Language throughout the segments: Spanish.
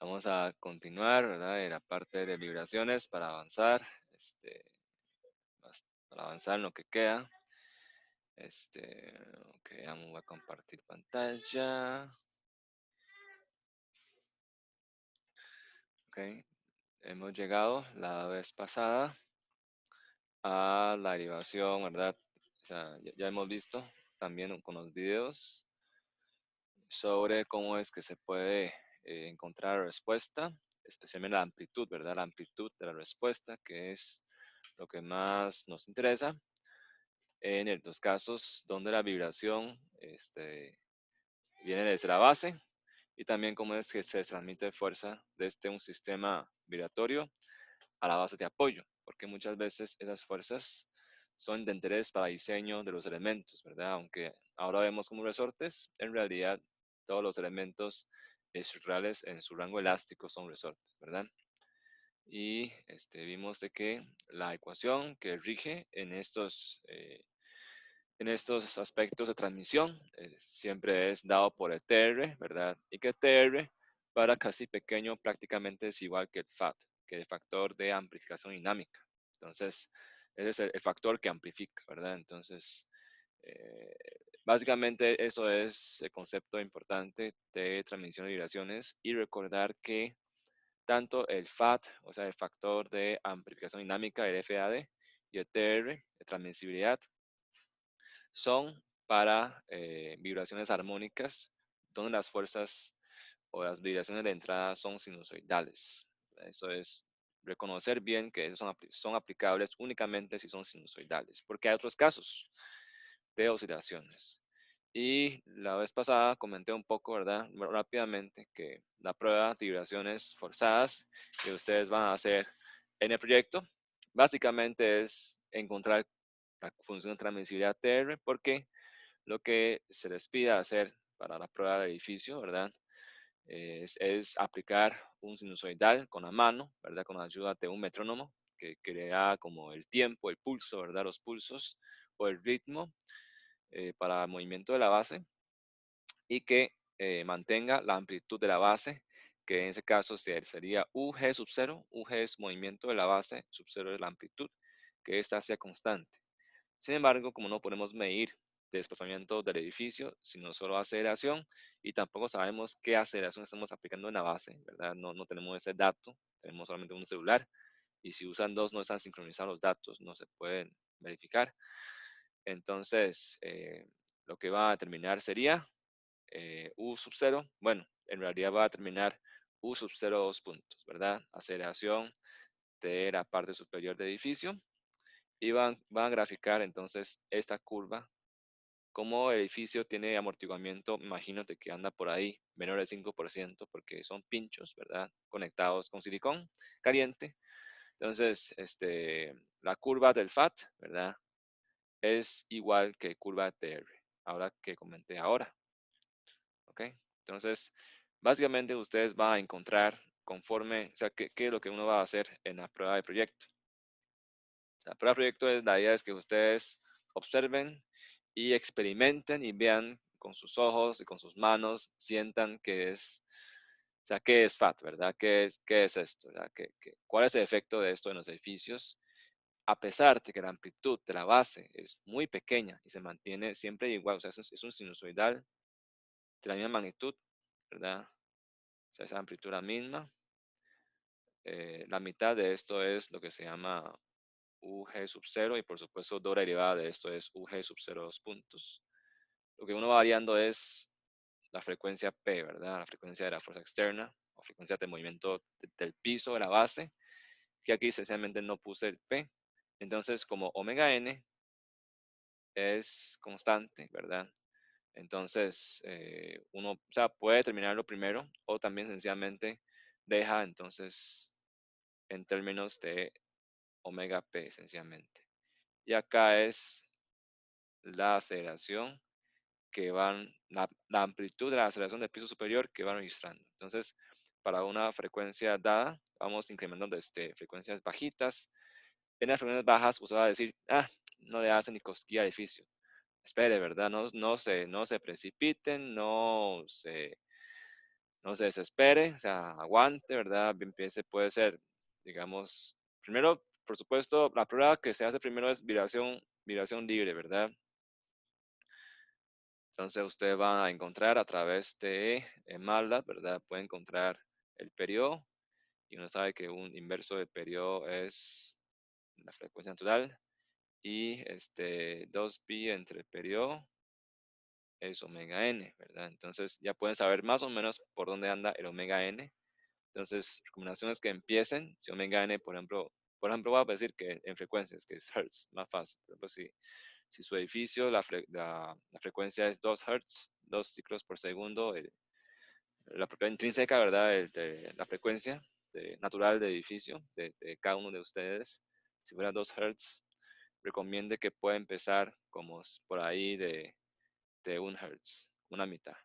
Vamos a continuar, ¿verdad? En la parte de vibraciones para avanzar, para avanzar en lo que queda. Ok, vamos a compartir pantalla. Ok, hemos llegado la vez pasada a la derivación, ¿verdad? O sea, ya hemos visto también con los videos sobre cómo es que se puede encontrar la respuesta, especialmente la amplitud, ¿verdad? La amplitud de la respuesta, que es lo que más nos interesa en estos casos donde la vibración viene desde la base y también cómo es que se transmite fuerza desde un sistema vibratorio a la base de apoyo, porque muchas veces esas fuerzas son de interés para el diseño de los elementos, ¿verdad? Aunque ahora vemos como resortes, en realidad todos los elementos estructurales en su rango elástico son resortes, ¿verdad? Y vimos de que la ecuación que rige en estos aspectos de transmisión siempre es dado por el TR, ¿verdad? Y que TR para casi pequeño prácticamente es igual que el FAT, que el factor de amplificación dinámica. Entonces, ese es el factor que amplifica, ¿verdad? Entonces, eh, básicamente eso es el concepto importante de transmisión de vibraciones y recordar que tanto el FAT, o sea, el factor de amplificación dinámica, el FAD, y el TR, de transmisibilidad, son para vibraciones armónicas, donde las fuerzas o las vibraciones de entrada son sinusoidales. Eso es reconocer bien que son aplicables únicamente si son sinusoidales, porque hay otros casos de oscilaciones. Y la vez pasada comenté un poco, ¿verdad? Rápidamente, que la prueba de vibraciones forzadas que ustedes van a hacer en el proyecto, básicamente es encontrar la función de transmisibilidad TR, porque lo que se les pide hacer para la prueba de edificio, ¿verdad? Es aplicar un sinusoidal con la mano, ¿verdad? Con la ayuda de un metrónomo que crea como el tiempo, el pulso, ¿verdad? Los pulsos o el ritmo para el movimiento de la base y que mantenga la amplitud de la base, que en ese caso sería UG sub 0. UG es movimiento de la base, sub 0 es la amplitud, que esta sea constante. Sin embargo, como no podemos medir desplazamiento del edificio, sino solo aceleración, y tampoco sabemos qué aceleración estamos aplicando en la base, ¿verdad? No tenemos ese dato, tenemos solamente un celular, y si usan dos no están sincronizados los datos, no se pueden verificar. Entonces, lo que va a determinar sería U sub 0, bueno, en realidad va a determinar U sub 0 2 puntos, ¿verdad? Aceleración de la parte superior del edificio y van a graficar entonces esta curva. Como el edificio tiene amortiguamiento, imagínate que anda por ahí menor del 5% porque son pinchos, ¿verdad? Conectados con silicón caliente. Entonces, la curva del FAT, ¿verdad? Es igual que curva TR, ahora que comenté ahora, ¿ok? Entonces, básicamente ustedes van a encontrar conforme, o sea, qué es lo que uno va a hacer en la prueba de proyecto. La prueba de proyecto la idea es que ustedes observen y experimenten y vean con sus ojos y con sus manos, sientan qué es, o sea, qué es FAT, ¿verdad? Qué es esto? ¿Verdad? ¿Cuál es el efecto de esto en los edificios? A pesar de que la amplitud de la base es muy pequeña y se mantiene siempre igual, o sea, es un sinusoidal de la misma magnitud, ¿verdad? O sea, esa amplitud la misma. La mitad de esto es lo que se llama UG sub 0 y por supuesto dos derivada de esto es UG sub 0 2 puntos. Lo que uno va variando es la frecuencia P, ¿verdad? La frecuencia de la fuerza externa o frecuencia de movimiento del piso de la base, que aquí esencialmente no puse el P. Entonces, como omega n es constante, ¿verdad? Entonces, uno, o sea, puede determinarlo primero o también sencillamente deja entonces en términos de omega P esencialmente. Y acá es la aceleración que la amplitud de la aceleración del piso superior que van registrando. Entonces, para una frecuencia dada, vamos incrementando desde frecuencias bajitas. En las frecuencias bajas, usted va a decir, no le hace ni cosquilla al edificio. Espere, ¿verdad? No se precipiten, no se no se desespere, o sea, aguante, ¿verdad? Empiece, puede ser, digamos, primero, por supuesto, la prueba que se hace primero es vibración libre, ¿verdad? Entonces usted va a encontrar a través de MATLAB, ¿verdad? Puede encontrar el periodo y uno sabe que un inverso de periodo es la frecuencia natural y 2pi entre periodo es omega n, ¿verdad? Entonces ya pueden saber más o menos por dónde anda el omega n. Entonces, recomendaciones que empiecen, si omega n, por ejemplo, voy a decir que en frecuencias, que es hertz, más fácil. Por ejemplo, si su edificio, la frecuencia es 2 hertz, 2 ciclos por segundo, la propiedad intrínseca, ¿verdad? De la frecuencia natural del edificio, de cada uno de ustedes, si fuera 2 hertz, recomiende que pueda empezar como por ahí de 1 hertz, una mitad,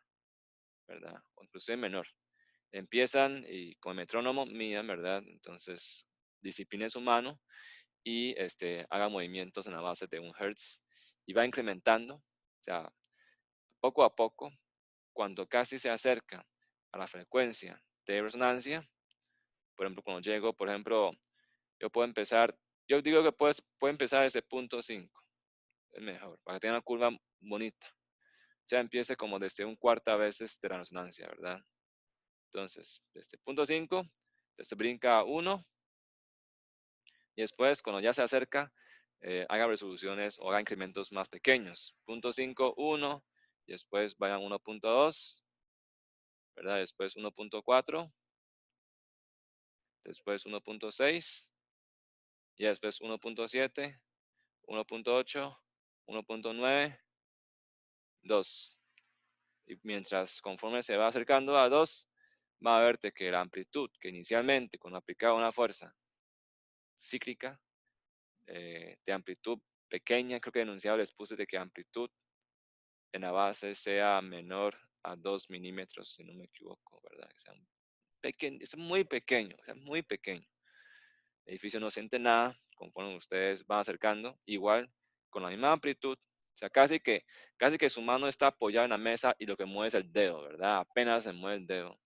¿verdad? O inclusive menor. Empiezan y con el metrónomo midan, ¿verdad? Entonces, disciplinen su mano y haga movimientos en la base de 1 hertz y va incrementando, o sea, poco a poco, cuando casi se acerca a la frecuencia de resonancia, por ejemplo, cuando llego, por ejemplo, yo puedo empezar, yo digo que puede empezar desde punto 5, es mejor, para que tenga una curva bonita. O sea, empiece como desde un cuarto a veces de la resonancia, ¿verdad? Entonces, desde punto 5, se brinca a 1 y después, cuando ya se acerca, haga resoluciones o haga incrementos más pequeños. Punto 5, 1, y después vayan 1.2, ¿verdad? Después 1.4, después 1.6, y después 1.7, 1.8, 1.9, 2. Y mientras conforme se va acercando a 2, va a verte que la amplitud que inicialmente cuando aplicaba una fuerza cíclica de amplitud pequeña, creo que enunciado les puse de que amplitud en la base sea menor a 2 milímetros, si no me equivoco, ¿verdad? Que sea pequeño, es muy pequeño, o sea, muy pequeño. El edificio no siente nada conforme ustedes van acercando, igual con la misma amplitud, o sea, casi que su mano está apoyada en la mesa y lo que mueve es el dedo, ¿verdad? Apenas se mueve el dedo.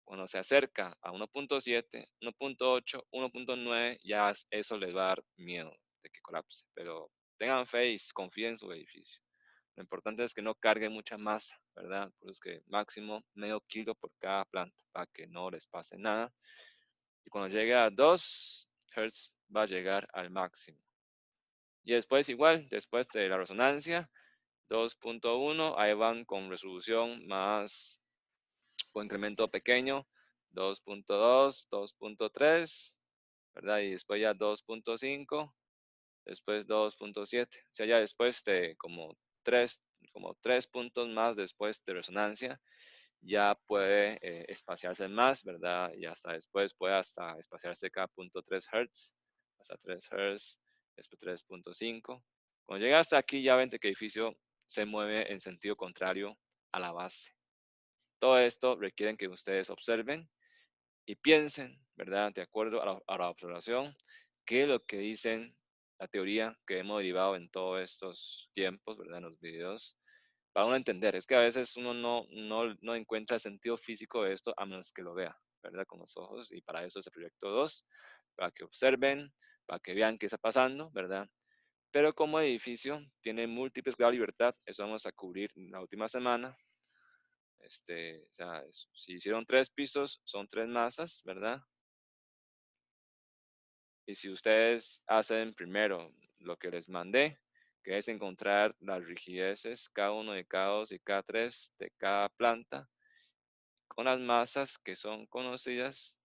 Cuando se acerca a 1.7, 1.8, 1.9, ya eso les va a dar miedo de que colapse. Pero tengan fe y confíen en su edificio. Lo importante es que no cargue mucha masa, ¿verdad? Por eso es que máximo medio kilo por cada planta para que no les pase nada. Y cuando llegue a 2 Hz va a llegar al máximo. Y después igual, después de la resonancia, 2.1, ahí van con resolución más o incremento pequeño, 2.2, 2.3, ¿verdad? Y después ya 2.5, después 2.7. O sea, ya después de como tres puntos más después de resonancia, ya puede espaciarse más, ¿verdad? Y hasta después puede hasta espaciarse cada punto 3 Hz, hasta 3 Hz, después 3.5. Cuando llega hasta aquí ya ven que el edificio se mueve en sentido contrario a la base. Todo esto requiere que ustedes observen y piensen, ¿verdad? De acuerdo a la observación, qué es lo que dicen la teoría que hemos derivado en todos estos tiempos, ¿verdad? En los videos, para uno entender. Es que a veces uno no encuentra el sentido físico de esto a menos que lo vea, ¿verdad? Con los ojos. Y para eso es el proyecto 2, para que observen, para que vean qué está pasando, ¿verdad? Pero como edificio tiene múltiples grados de libertad, eso vamos a cubrir la última semana. O sea, si hicieron 3 pisos, son 3 masas, ¿verdad? Y si ustedes hacen primero lo que les mandé, que es encontrar las rigideces, cada uno de cada dos y cada tres de cada planta, con las masas que son conocidas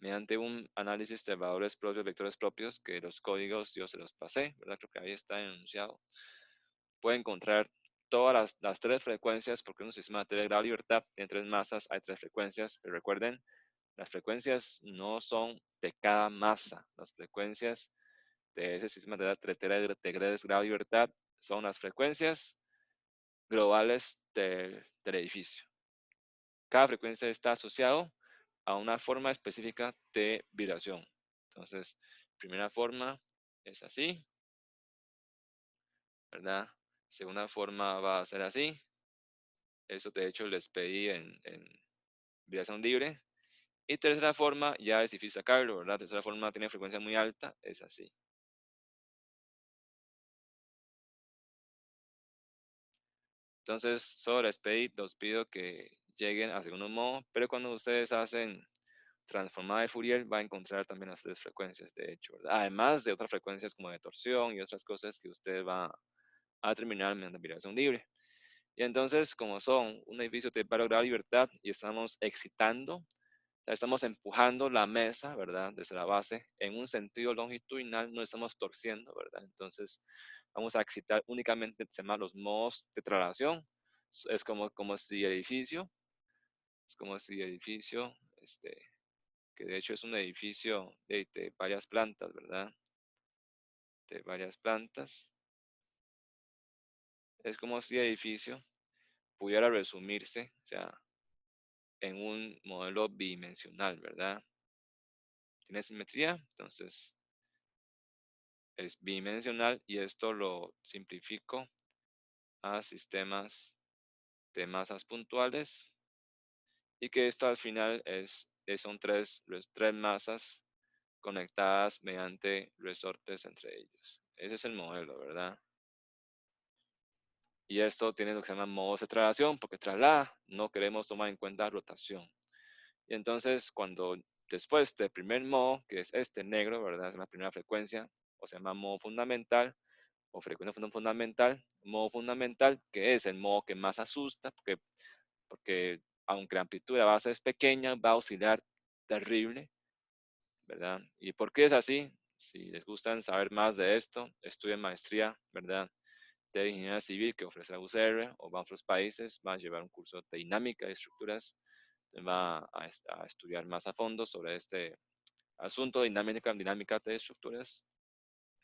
mediante un análisis de valores propios, vectores propios, que los códigos yo se los pasé, ¿verdad? Creo que ahí está enunciado. Puede encontrar todas las 3 frecuencias, porque en un sistema de grado de libertad tiene 3 masas, hay 3 frecuencias, pero recuerden, las frecuencias no son de cada masa, las frecuencias de ese sistema de grado de libertad son las frecuencias globales del edificio. Cada frecuencia está asociado a una forma específica de vibración. Entonces, primera forma es así, ¿verdad? Segunda forma va a ser así. Eso de hecho les pedí en vibración libre. Y tercera forma, ya es difícil sacarlo, ¿verdad? Tercera forma tiene frecuencia muy alta, es así. Entonces, solo les pedí, los pido que lleguen a segundo modo, pero cuando ustedes hacen transformada de Fourier, va a encontrar también las tres frecuencias, de hecho, ¿verdad? Además de otras frecuencias como de torsión y otras cosas que usted va a terminar mediante vibración libre. Y entonces, como son un edificio de grado de libertad y estamos excitando, o sea, estamos empujando la mesa, ¿verdad? Desde la base en un sentido longitudinal, no estamos torciendo, ¿verdad? Entonces, vamos a excitar únicamente, se llama los modos de traslación. Es como si el edificio, es como si el edificio, que de hecho es un edificio de varias plantas, ¿verdad? De varias plantas. Es como si el edificio pudiera resumirse, o sea, en un modelo bidimensional, ¿verdad? Tiene simetría, entonces es bidimensional y esto lo simplifico a sistemas de masas puntuales y que esto al final son tres masas conectadas mediante resortes entre ellos. Ese es el modelo, ¿verdad? Y esto tiene lo que se llama modos de traslación, porque traslada, no queremos tomar en cuenta rotación. Y entonces, cuando después del primer modo, que es este negro, ¿verdad? Es la primera frecuencia, o se llama modo fundamental, o frecuencia fundamental, modo fundamental, que es el modo que más asusta, porque aunque la amplitud de la base es pequeña, va a oscilar terrible, ¿verdad? ¿Y por qué es así? Si les gustan saber más de esto, estudien maestría, ¿verdad? De ingeniería civil que ofrece la UCR o va a otros países, va a llevar un curso de dinámica de estructuras, va a estudiar más a fondo sobre este asunto de dinámica de estructuras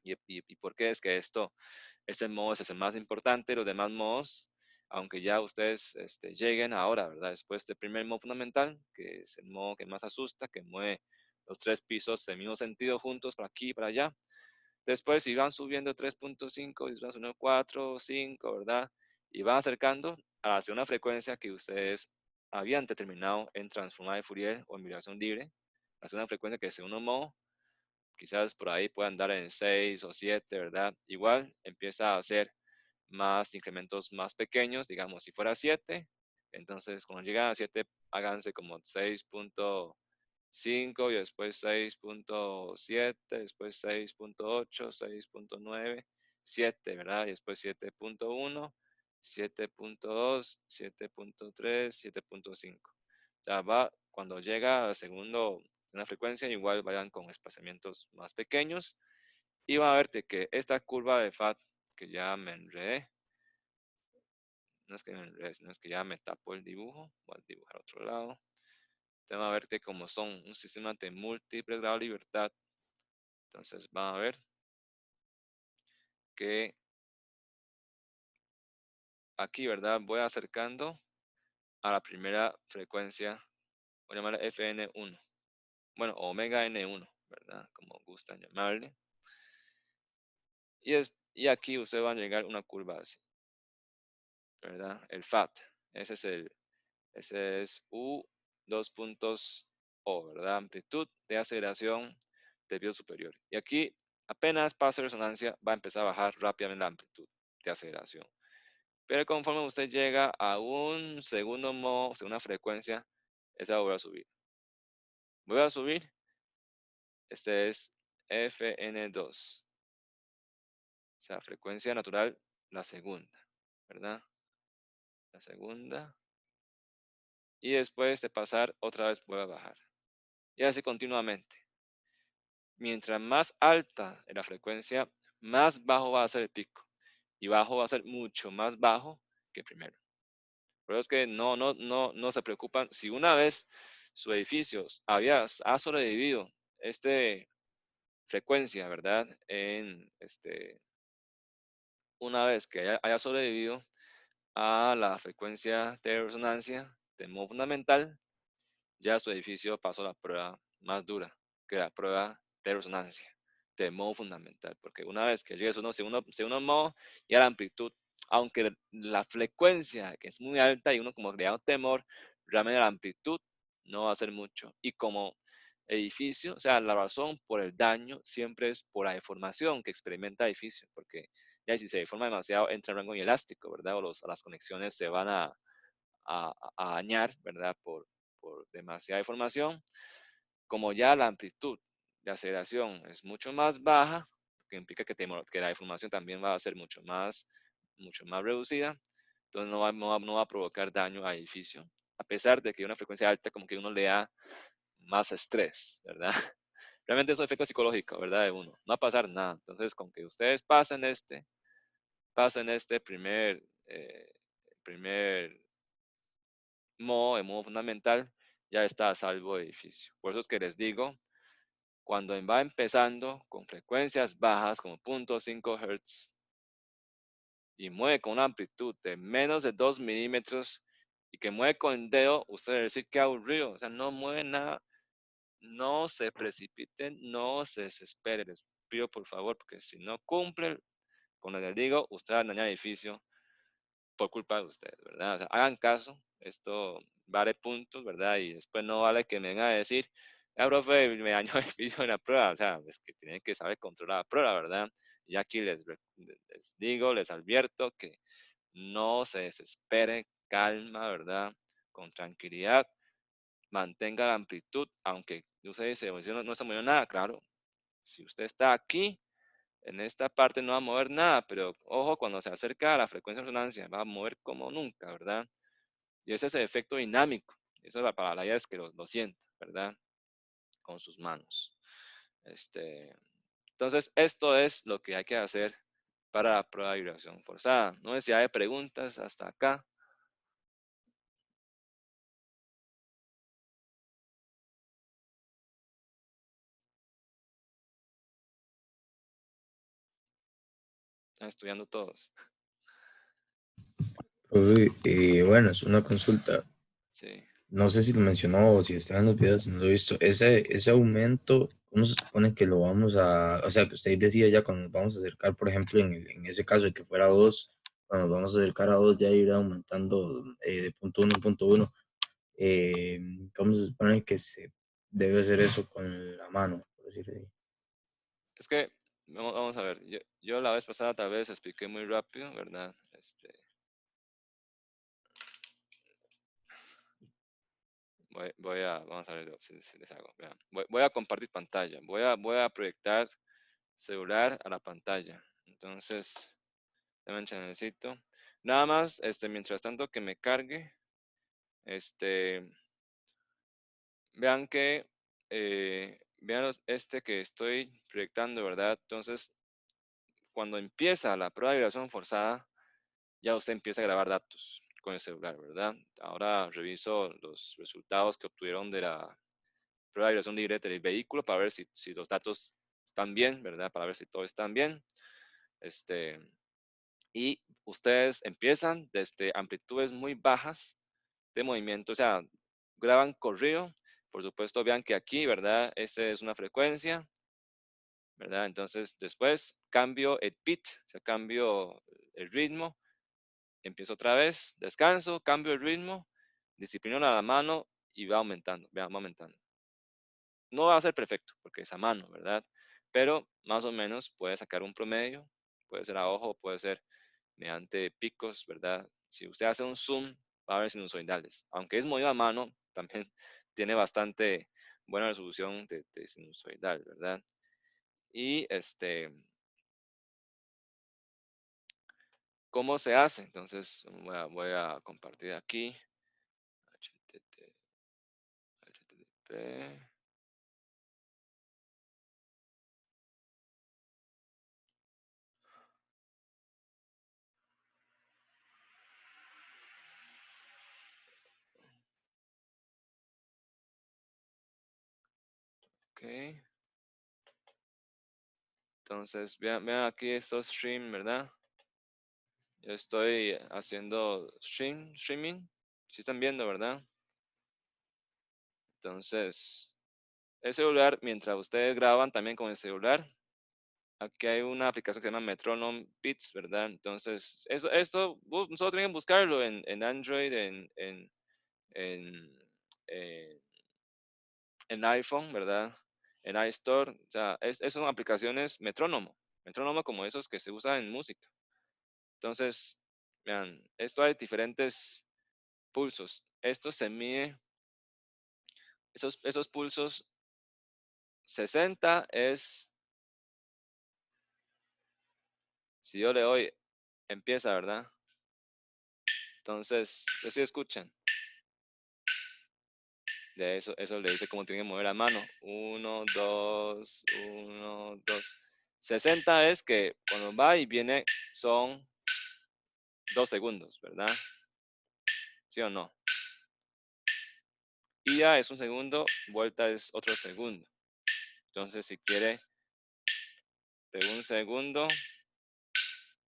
y por qué es que este modo es el más importante, los demás modos, aunque ya ustedes lleguen ahora, ¿verdad? Después del primer modo fundamental, que es el modo que más asusta, que mueve los tres pisos en el mismo sentido juntos, para aquí y para allá. Después, si van subiendo 3.5, y van subiendo 4, 5, ¿verdad? Y van acercando a la segunda frecuencia que ustedes habían determinado en transformada de Fourier o en vibración libre, la segunda frecuencia que es segundo modo, quizás por ahí puedan dar en 6 o 7, ¿verdad? Igual empieza a hacer más incrementos más pequeños, digamos, si fuera 7, entonces cuando llegan a 7, háganse como 6.5 y después 6.7, después 6.8, 6.9, 7, ¿verdad? Y después 7.1, 7.2, 7.3, 7.5. Ya va, cuando llega al segundo, una frecuencia, igual vayan con espaciamientos más pequeños y van a ver que esta curva de FAT, que ya me enredé, no es que me enredé, sino es que ya me tapó el dibujo, voy a dibujar otro lado. Te van a ver que como son un sistema de múltiples grados de libertad, entonces van a ver que aquí, ¿verdad? Voy acercando a la primera frecuencia, voy a llamarla FN1, bueno, omega N1, ¿verdad? Como gustan llamarle. Y aquí ustedes van a llegar a una curva así, ¿verdad? El FAT, ese es U, dos puntos O, ¿verdad? Amplitud de aceleración del biodo superior. Y aquí, apenas pasa resonancia, va a empezar a bajar rápidamente la amplitud de aceleración. Pero conforme usted llega a un segundo modo, segunda frecuencia, esa va a subir. Voy a subir, este es FN2, o sea, frecuencia natural, la segunda, ¿verdad? La segunda. Y después de pasar, otra vez vuelve a bajar. Y así continuamente. Mientras más alta es la frecuencia, más bajo va a ser el pico. Y bajo va a ser mucho más bajo que primero. Pero es que no se preocupan. Si una vez su edificio ha sobrevivido este frecuencia, ¿verdad? Una vez que haya sobrevivido a la frecuencia de resonancia de modo fundamental, ya su edificio pasó la prueba más dura, que la prueba de resonancia de modo fundamental, porque una vez que llegue a segundo modo, ya la amplitud aunque la frecuencia que es muy alta y uno como crea un temor, realmente la amplitud no va a ser mucho. Y como edificio, o sea, la razón por el daño siempre es por la deformación que experimenta el edificio, porque ya si se deforma demasiado entra en rango inelástico, ¿verdad? O las conexiones se van a dañar, ¿verdad? Por demasiada deformación. Como ya la amplitud de aceleración es mucho más baja, que implica que la deformación también va a ser mucho más reducida, entonces no va a provocar daño al edificio, a pesar de que una frecuencia alta como que uno le da más estrés, ¿verdad? Realmente es un efecto psicológico, ¿verdad? De uno. No va a pasar nada. Entonces, con que ustedes pasen este primer modo, el modo fundamental, ya está a salvo el edificio. Por eso es que les digo, cuando va empezando con frecuencias bajas como 0.5 Hz y mueve con una amplitud de menos de 2 milímetros y que mueve con el dedo, usted debe decir que aburrido, o sea, no mueve nada, no se precipiten, no se desesperen, les pido por favor, porque si no cumplen con lo que les digo, usted va a dañar el edificio por culpa de ustedes, ¿verdad? O sea, hagan caso, esto vale puntos, ¿verdad? Y después no vale que me vengan a decir, profe, me dañó el vídeo en la prueba, o sea, es que tienen que saber controlar la prueba, ¿verdad? Y aquí les digo, les advierto que no se desespere, calma, ¿verdad? Con tranquilidad, mantenga la amplitud, aunque usted dice, pues yo no está moviendo nada, claro, si usted está aquí, en esta parte no va a mover nada, pero ojo, cuando se acerca a la frecuencia de resonancia, va a mover como nunca, ¿verdad? Y ese es el efecto dinámico. Eso es para la idea es que lo sienta, ¿verdad? Con sus manos. Este, entonces, esto es lo que hay que hacer para la prueba de vibración forzada. No sé si hay preguntas hasta acá. Están estudiando todos. Uy, bueno, es una consulta. Sí. No sé si lo mencionó o si está en los videos, no lo he visto. Ese aumento, ¿cómo se supone que lo vamos a, o sea, que usted decía ya cuando nos vamos a acercar, por ejemplo, en ese caso de que fuera 2, cuando nos vamos a acercar a 2 ya irá aumentando de punto uno a punto uno. Eh, ¿Cómo se supone que se debe hacer eso con la mano, por decirlo así? Es que, vamos a ver, yo la vez pasada tal vez expliqué muy rápido, ¿verdad? Vamos a ver si les hago. Vean. Voy a compartir pantalla. Voy a proyectar celular a la pantalla. Entonces, dame un chancecito. Nada más, mientras tanto que me cargue, este, vean que, vean que estoy proyectando, ¿verdad? Entonces, cuando empieza la prueba de vibración forzada, ya usted empieza a grabar datos con el celular, ¿verdad? Ahora reviso los resultados que obtuvieron de la prueba de vibración libre del vehículo para ver si los datos están bien, ¿verdad? Para ver si todo está bien. Este, y ustedes empiezan desde amplitudes muy bajas de movimiento, o sea, graban corrido, por supuesto vean que aquí, ¿verdad? Esta es una frecuencia, ¿verdad? Entonces después cambio el pitch, o sea, cambio el ritmo, empiezo otra vez, descanso, cambio el ritmo, disciplino a la mano y va aumentando, va aumentando. No va a ser perfecto porque es a mano, ¿verdad? Pero más o menos puede sacar un promedio, puede ser a ojo, puede ser mediante picos, ¿verdad? Si usted hace un zoom, va a ver sinusoidales. Aunque es movido a mano, también tiene bastante buena resolución de sinusoidal, ¿verdad? Y ¿cómo se hace? Entonces, voy a compartir aquí. HTTP. Ok. Entonces, vean aquí estos stream, ¿verdad? Yo estoy haciendo streaming. Si están viendo, ¿verdad? Entonces, el celular, mientras ustedes graban también con el celular, aquí hay una aplicación que se llama Metronome Beats, ¿verdad? Entonces, esto nosotros tienen que buscarlo en Android, en, eh, en iPhone, ¿verdad? En iStore. O sea, son aplicaciones metrónomo como esos que se usan en música. Entonces, vean, esto hay diferentes pulsos. Esto se mide, esos pulsos 60 es, si yo le doy, empieza, ¿verdad? Entonces, si escuchan, de eso le dice cómo tienen que mover la mano. 1, 2, 1, 2. 60 es que cuando va y viene son 2 segundos, ¿verdad? ¿Sí o no? Ida es un segundo, vuelta es otro segundo. Entonces, si quiere de un segundo,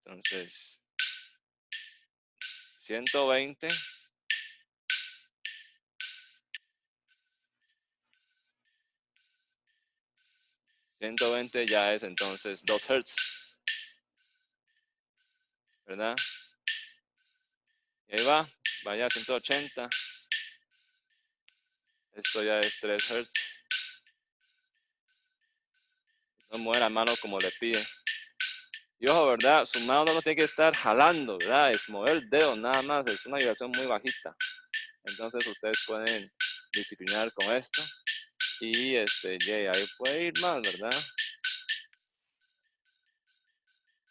entonces 120, 120 ya es entonces 2 Hz, ¿verdad? Y ahí va, vaya a 180. Esto ya es 3 Hz. No mueve la mano como le pide. Y ojo, ¿verdad? Su mano no tiene que estar jalando, ¿verdad? Es mover el dedo nada más, es una vibración muy bajita. Entonces ustedes pueden disciplinar con esto. Y ya, ahí puede ir más, ¿verdad?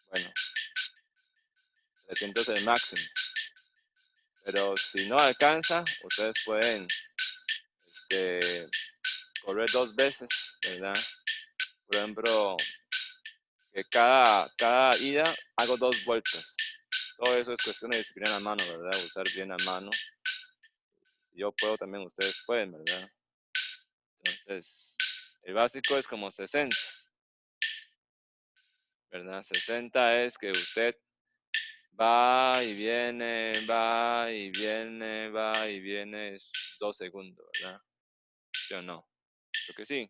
Bueno, 300 es el máximo. Pero si no alcanza, ustedes pueden correr 2 veces, ¿verdad? Por ejemplo, que cada ida hago 2 vueltas. Todo eso es cuestión de disciplina en la mano, ¿verdad? Usar bien la mano. Si yo puedo, también ustedes pueden, ¿verdad? Entonces, el básico es como 60, ¿verdad? 60 es que usted va y viene, va y viene, va y viene, es 2 segundos, ¿verdad? ¿Sí o no? Creo que sí.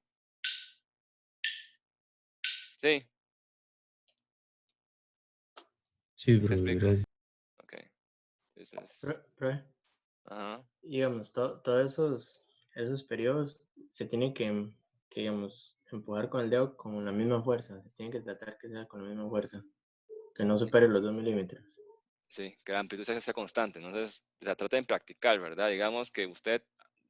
Sí, Sí, ¿me profe, explico? gracias. Ok, entonces, Profe, ajá, digamos, todos esos periodos se tiene que, digamos, empujar con el dedo con la misma fuerza. Se tiene que tratar que sea con la misma fuerza, que no supere los 2 milímetros. sí, que la amplitud sea constante. Entonces, la trata de practicar, ¿verdad? Digamos que usted,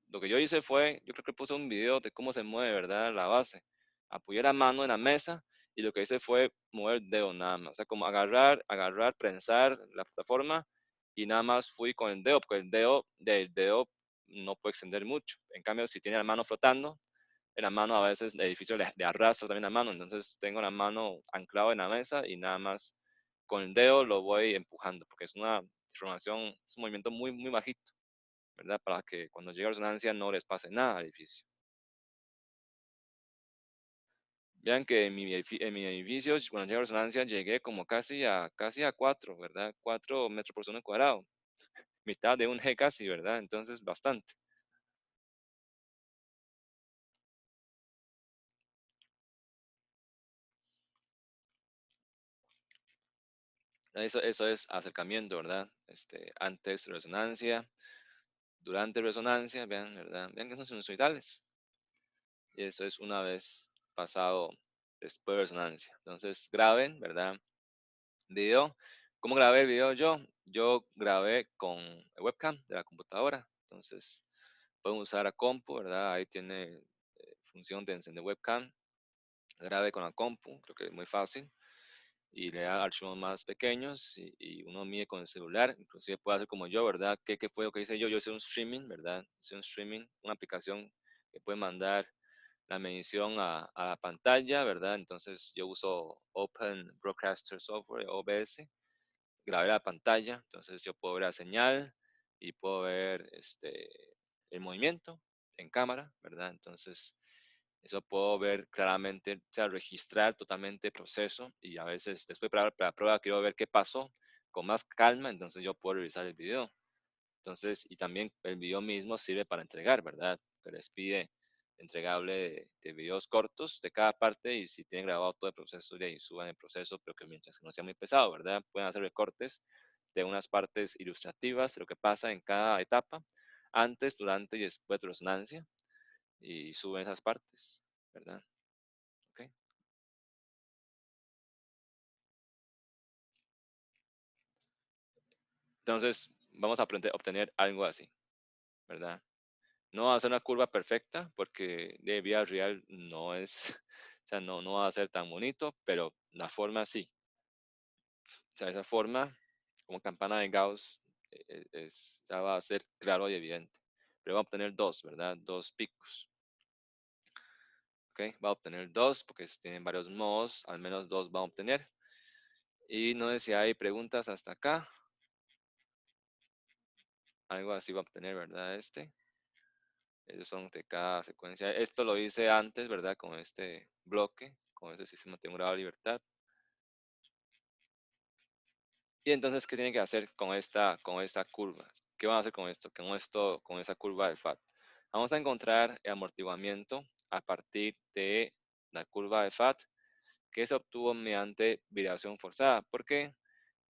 lo que yo hice fue, yo creo que puse un video de cómo se mueve, ¿verdad? La base. Apoyé la mano en la mesa y lo que hice fue mover el dedo nada más. O sea, como agarrar, prensar la plataforma y nada más fui con el dedo, porque del dedo no puede extender mucho. En cambio, si tiene la mano flotando, en la mano a veces el edificio le arrastra también la mano, entonces tengo la mano anclado en la mesa y nada más con el dedo lo voy empujando, porque es una deformación, es un movimiento muy, muy bajito, ¿verdad? Para que cuando llegue a resonancia no les pase nada al edificio. Vean que en mi edificio, cuando llegué a resonancia, llegué como casi a 4, ¿verdad? 4 metros por segundo cuadrado, mitad de un G casi, ¿verdad? Entonces, bastante. Eso es acercamiento, ¿verdad? Antes de resonancia, durante resonancia, vean, ¿verdad? Vean que son sinusoidales. Y eso es una vez pasado después de resonancia. Entonces, graben, ¿verdad? Video. ¿Cómo grabé el video yo? Yo grabé con el webcam de la computadora. Entonces, pueden usar a compu, ¿verdad? Ahí tiene función de encender webcam. Grabé con la compu, creo que es muy fácil. Y le da archivos más pequeños y uno mide con el celular, inclusive puede hacer como yo, ¿verdad? ¿Qué fue lo que hice yo? Yo hice un streaming, ¿verdad? Hice un streaming, una aplicación que puede mandar la medición a la pantalla, ¿verdad? Entonces yo uso Open Broadcaster Software, OBS, grabé la pantalla, entonces yo puedo ver la señal y puedo ver el movimiento en cámara, ¿verdad? Entonces eso puedo ver claramente, o sea, registrar totalmente el proceso y a veces después para la prueba quiero ver qué pasó con más calma, entonces yo puedo revisar el video. Entonces, y también el video mismo sirve para entregar, ¿verdad? Que les pide entregable de videos cortos de cada parte, y si tienen grabado todo el proceso, de ahí suban el proceso, pero que mientras que no sea muy pesado, ¿verdad? Pueden hacer recortes de unas partes ilustrativas de lo que pasa en cada etapa, antes, durante y después de resonancia, y suben esas partes, ¿verdad? Ok. Entonces, vamos a obtener algo así, ¿verdad? No va a ser una curva perfecta porque de vida real no es, o sea, no va a ser tan bonito, pero la forma sí. O sea, esa forma, como campana de Gauss, ya va a ser claro y evidente. Pero va a obtener dos, ¿verdad? Dos picos. ¿Ok? Va a obtener dos porque tienen varios modos, al menos dos va a obtener. Y no sé si hay preguntas hasta acá. Algo así va a obtener, ¿verdad? Esos son de cada secuencia. Esto lo hice antes, ¿verdad? Con este bloque, con este sistema triangular de libertad. Y entonces, ¿qué tiene que hacer con esta curva? ¿Qué van a hacer con esto? Con esa curva del FAT. Vamos a encontrar el amortiguamiento a partir de la curva de FAT que se obtuvo mediante viración forzada. ¿Por qué?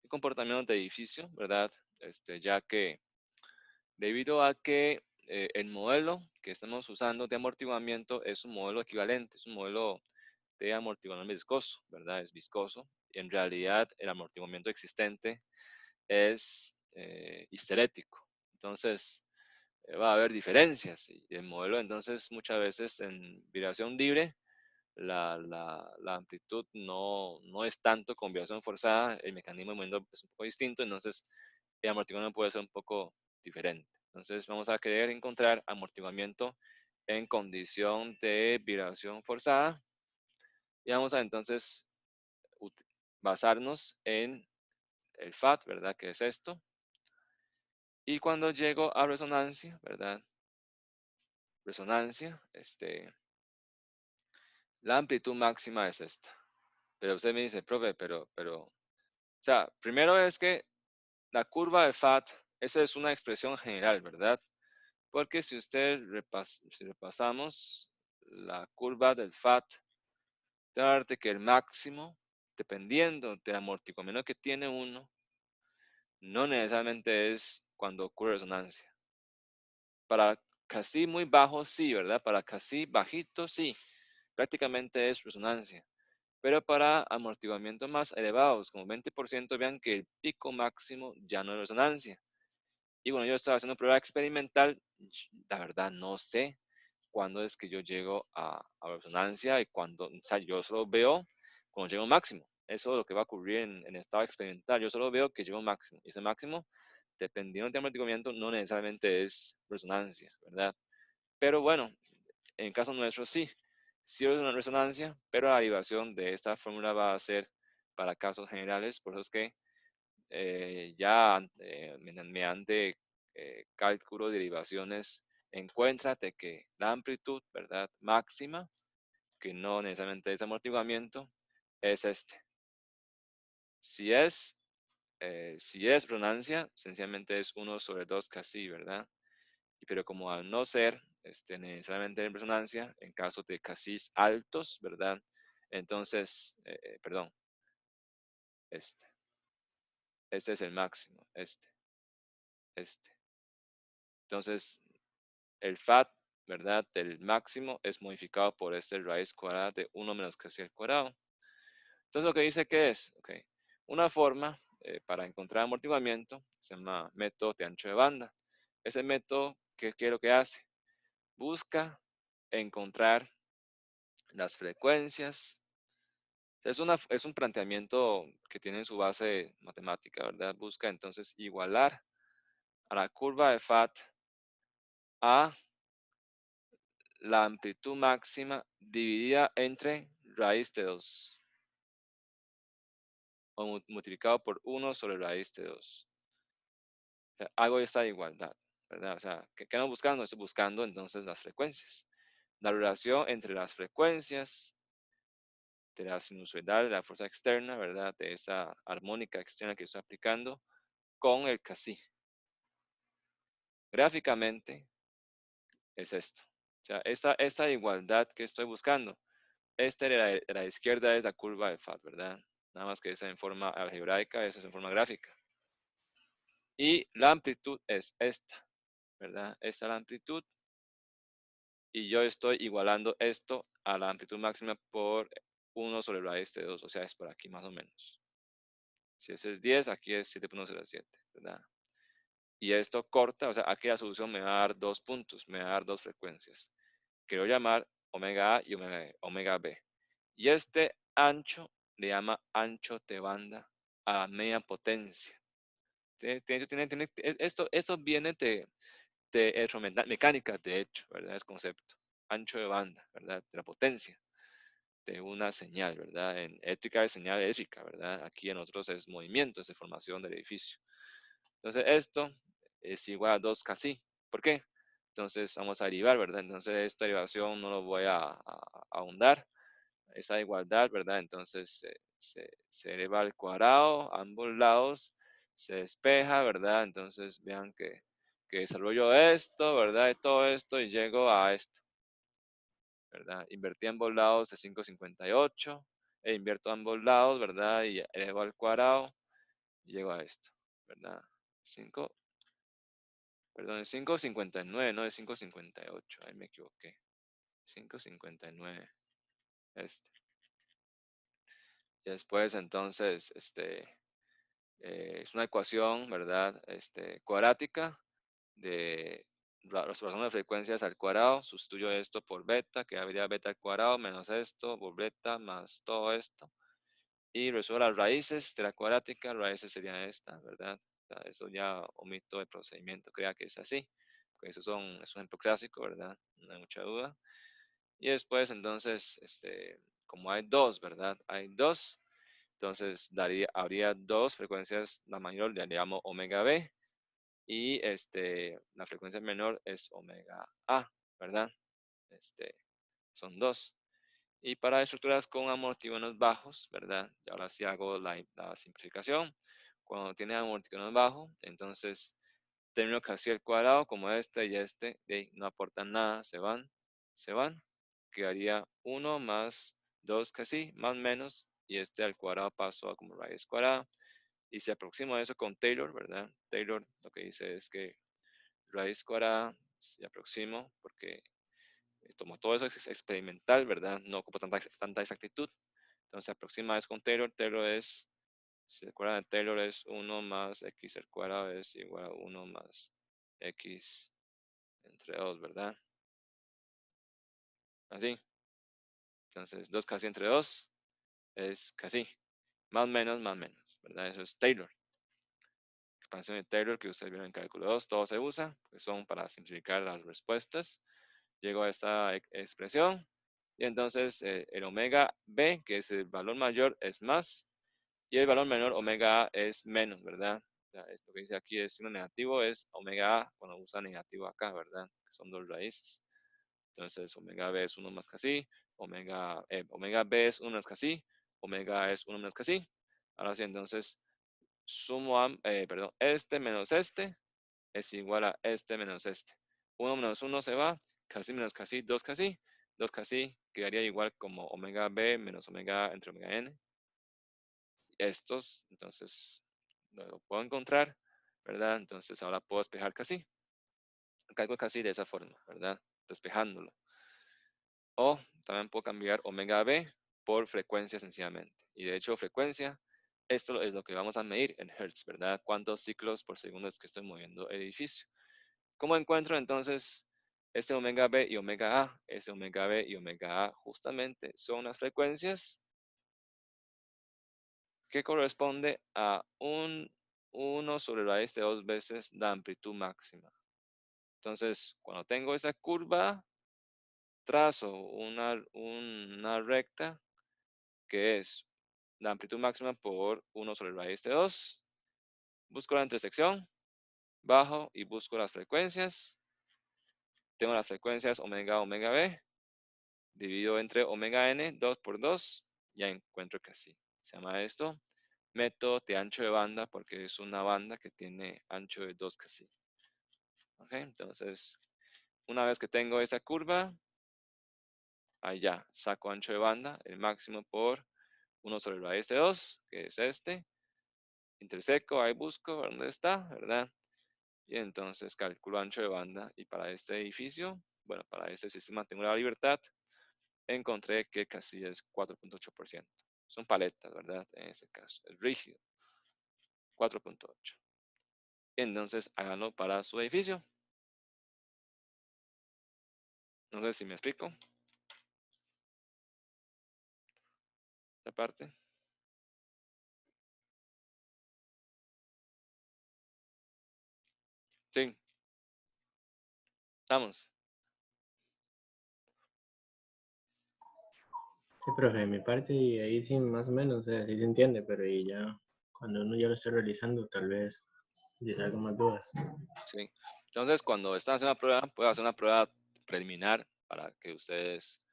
El comportamiento de edificio, ¿verdad? Ya que debido a que el modelo que estamos usando de amortiguamiento es un modelo equivalente, es un modelo de amortiguamiento viscoso, ¿verdad? Es viscoso. Y en realidad el amortiguamiento existente es histerético. Entonces, va a haber diferencias. Y el modelo, entonces, muchas veces en vibración libre, la amplitud no es tanto con vibración forzada, el mecanismo de movimiento es un poco distinto, entonces el amortiguamiento puede ser un poco diferente. Entonces, vamos a querer encontrar amortiguamiento en condición de vibración forzada y vamos a entonces basarnos en el FAT, ¿verdad? Que es esto. Y cuando llego a resonancia, ¿verdad? Resonancia, la amplitud máxima es esta. Pero usted me dice, profe, o sea, primero es que la curva de FAT, esa es una expresión general, ¿verdad? Porque si repasamos la curva del FAT, te va a darte que el máximo, dependiendo del amortiguamiento que tiene uno, no necesariamente es cuando ocurre resonancia. Para casi muy bajo, sí, ¿verdad? Para casi bajito, sí. Prácticamente es resonancia. Pero para amortiguamientos más elevados, como 20%, vean que el pico máximo ya no es resonancia. Y bueno, yo estaba haciendo prueba experimental, la verdad no sé cuándo es que yo llego a resonancia y cuándo, o sea, yo solo veo cuando llego máximo. Eso es lo que va a ocurrir en estado experimental. Yo solo veo que llego máximo. Y ese máximo, dependiendo del amortiguamiento, no necesariamente es resonancia, ¿verdad? Pero bueno, en el caso nuestro sí es una resonancia, pero la derivación de esta fórmula va a ser para casos generales, por eso es que ya mediante cálculo de derivaciones, encuéntrate que la amplitud, ¿verdad? Máxima, que no necesariamente es amortiguamiento, es este. Si es resonancia, sencillamente es 1/2 casi, ¿verdad? Pero como al no ser necesariamente en resonancia, en casos de casis altos, ¿verdad? Entonces, perdón, este, este es el máximo, este. Entonces, el FAT, ¿verdad? Del máximo es modificado por raíz cuadrada de 1 menos casi al cuadrado. Entonces, lo que dice que es, ok, una forma para encontrar amortiguamiento se llama método de ancho de banda. Ese método, ¿qué es lo que hace? Busca encontrar las frecuencias. Es un planteamiento que tiene en su base matemática, ¿verdad? Busca entonces igualar a la curva de FAT a la amplitud máxima dividida entre raíz de 2 o multiplicado por 1 sobre raíz de 2. O sea, hago esta igualdad, ¿verdad? O sea, ¿qué estamos buscando? Estoy buscando entonces las frecuencias. La relación entre las frecuencias de la sinusoidal, de la fuerza externa, ¿verdad? De esa armónica externa que estoy aplicando con el casi. Gráficamente es esto. O sea, esta igualdad que estoy buscando, esta de la izquierda es la curva de FAT, ¿verdad? Nada más que esa en forma algebraica, esa es en forma gráfica. Y la amplitud es esta, ¿verdad? Esta es la amplitud. Y yo estoy igualando esto a la amplitud máxima por 1 sobre raíz de 2, o sea, es por aquí más o menos. Si ese es 10, aquí es 7.07, ¿verdad? Y esto corta, o sea, aquí la solución me va a dar 2 puntos, me va a dar 2 frecuencias. Quiero llamar omega A y omega B. Y este ancho le llama ancho de banda a la media potencia. Esto viene de electromecánica, de hecho, ¿verdad? Es concepto. Ancho de banda, ¿verdad? De la potencia de una señal, ¿verdad? En électrica es señal eléctrica, ¿verdad? Aquí en nosotros es movimiento, es deformación del edificio. Entonces esto es igual a 2kc. ¿Por qué? Entonces vamos a derivar, ¿verdad? Entonces esta derivación no lo voy a ahondar. Esa igualdad, ¿verdad? Entonces se eleva al cuadrado, ambos lados se despeja, ¿verdad? Entonces vean que desarrollo esto, ¿verdad? Y todo esto y llego a esto, ¿verdad? Invertí ambos lados de 5,58 e invierto ambos lados, ¿verdad? Y elevo al cuadrado y llego a esto, ¿verdad? 5, perdón, 5,59, no de 5,58, ahí me equivoqué. 5,59, este. Y después entonces, es una ecuación, ¿verdad? Cuadrática de la transformación de frecuencias al cuadrado. Sustituyo esto por beta, que habría beta al cuadrado menos esto por beta más todo esto. Y resuelvo las raíces de la cuadrática. Raíces serían estas, ¿verdad? O sea, eso ya omito el procedimiento, crea que es así. Porque eso es un ejemplo clásico, ¿verdad? No hay mucha duda. Y después, entonces, como hay dos, ¿verdad? Hay dos. Entonces habría dos frecuencias, la mayor le llamo omega B y la frecuencia menor es omega A, ¿verdad? Son dos. Y para estructuras con amortiguadores bajos, ¿verdad? Y ahora sí hago la simplificación. Cuando tiene amortiguador bajo, entonces términos casi al cuadrado como este y no aportan nada, se van. Quedaría 1 más 2 casi, más menos, y al cuadrado paso a como raíz cuadrada. Y se aproxima eso con Taylor, ¿verdad? Taylor lo que dice es que raíz cuadrada se aproximo porque como todo eso es experimental, ¿verdad? No ocupa tanta exactitud. Entonces se aproxima eso con Taylor. Taylor es, si se acuerdan de Taylor, es 1 más x al cuadrado es igual a 1 más x entre 2, ¿verdad? Así. Entonces 2 casi entre 2 es casi. Más menos, ¿verdad? Eso es Taylor. Expansión de Taylor que ustedes vieron en cálculo 2, todo se usa, porque son para simplificar las respuestas. Llego a esta expresión y entonces el omega B, que es el valor mayor, es más y el valor menor, omega A, es menos, ¿verdad? O sea, esto que dice aquí es signo negativo, es omega A cuando usa negativo acá, ¿verdad? Que son dos raíces. Entonces omega B es 1 más casi, omega B es 1 más casi, omega A es 1 más casi. Ahora sí, entonces sumo, perdón, este menos este es igual a este menos este. 1 menos 1 se va, casi menos casi, 2 casi. 2 casi quedaría igual como omega B menos omega A entre omega N. Estos, entonces, lo puedo encontrar, ¿verdad? Entonces ahora puedo despejar casi. Caigo casi de esa forma, ¿verdad? Despejándolo. O también puedo cambiar omega B por frecuencia sencillamente. Y de hecho, frecuencia, esto es lo que vamos a medir en Hertz, ¿verdad? ¿Cuántos ciclos por segundo es que estoy moviendo el edificio? ¿Cómo encuentro entonces este omega B y omega A? Ese omega B y omega A justamente son las frecuencias que corresponde a 1 sobre raíz de 2 veces la amplitud máxima. Entonces, cuando tengo esa curva, trazo una recta que es la amplitud máxima por 1 sobre raíz de 2. Busco la intersección, bajo y busco las frecuencias. Tengo las frecuencias omega, omega B. Divido entre omega n, 2 por 2. Ya encuentro que así. Se llama esto método de ancho de banda porque es una banda que tiene ancho de 2 casi. Ok, entonces, una vez que tengo esa curva, Ahí ya, saco ancho de banda, el máximo por 1 sobre raíz de 2, que es este. Interseco, ahí busco dónde está, ¿verdad? Y entonces calculo ancho de banda. Y para este edificio, bueno, para este sistema tengo la libertad, encontré que casi es 4.8%. Son paletas, ¿verdad? En este caso, es rígido, 4.8. Entonces háganlo para su edificio. No sé si me explico. Esta parte. Sí, estamos. Sí, profe, de mi parte, y ahí sí, más o menos, o sea, sí se entiende, pero y ya, cuando uno ya lo esté realizando, tal vez les haga más dudas. Sí. Entonces, cuando están haciendo una prueba, puedo hacer una prueba preliminar para que ustedes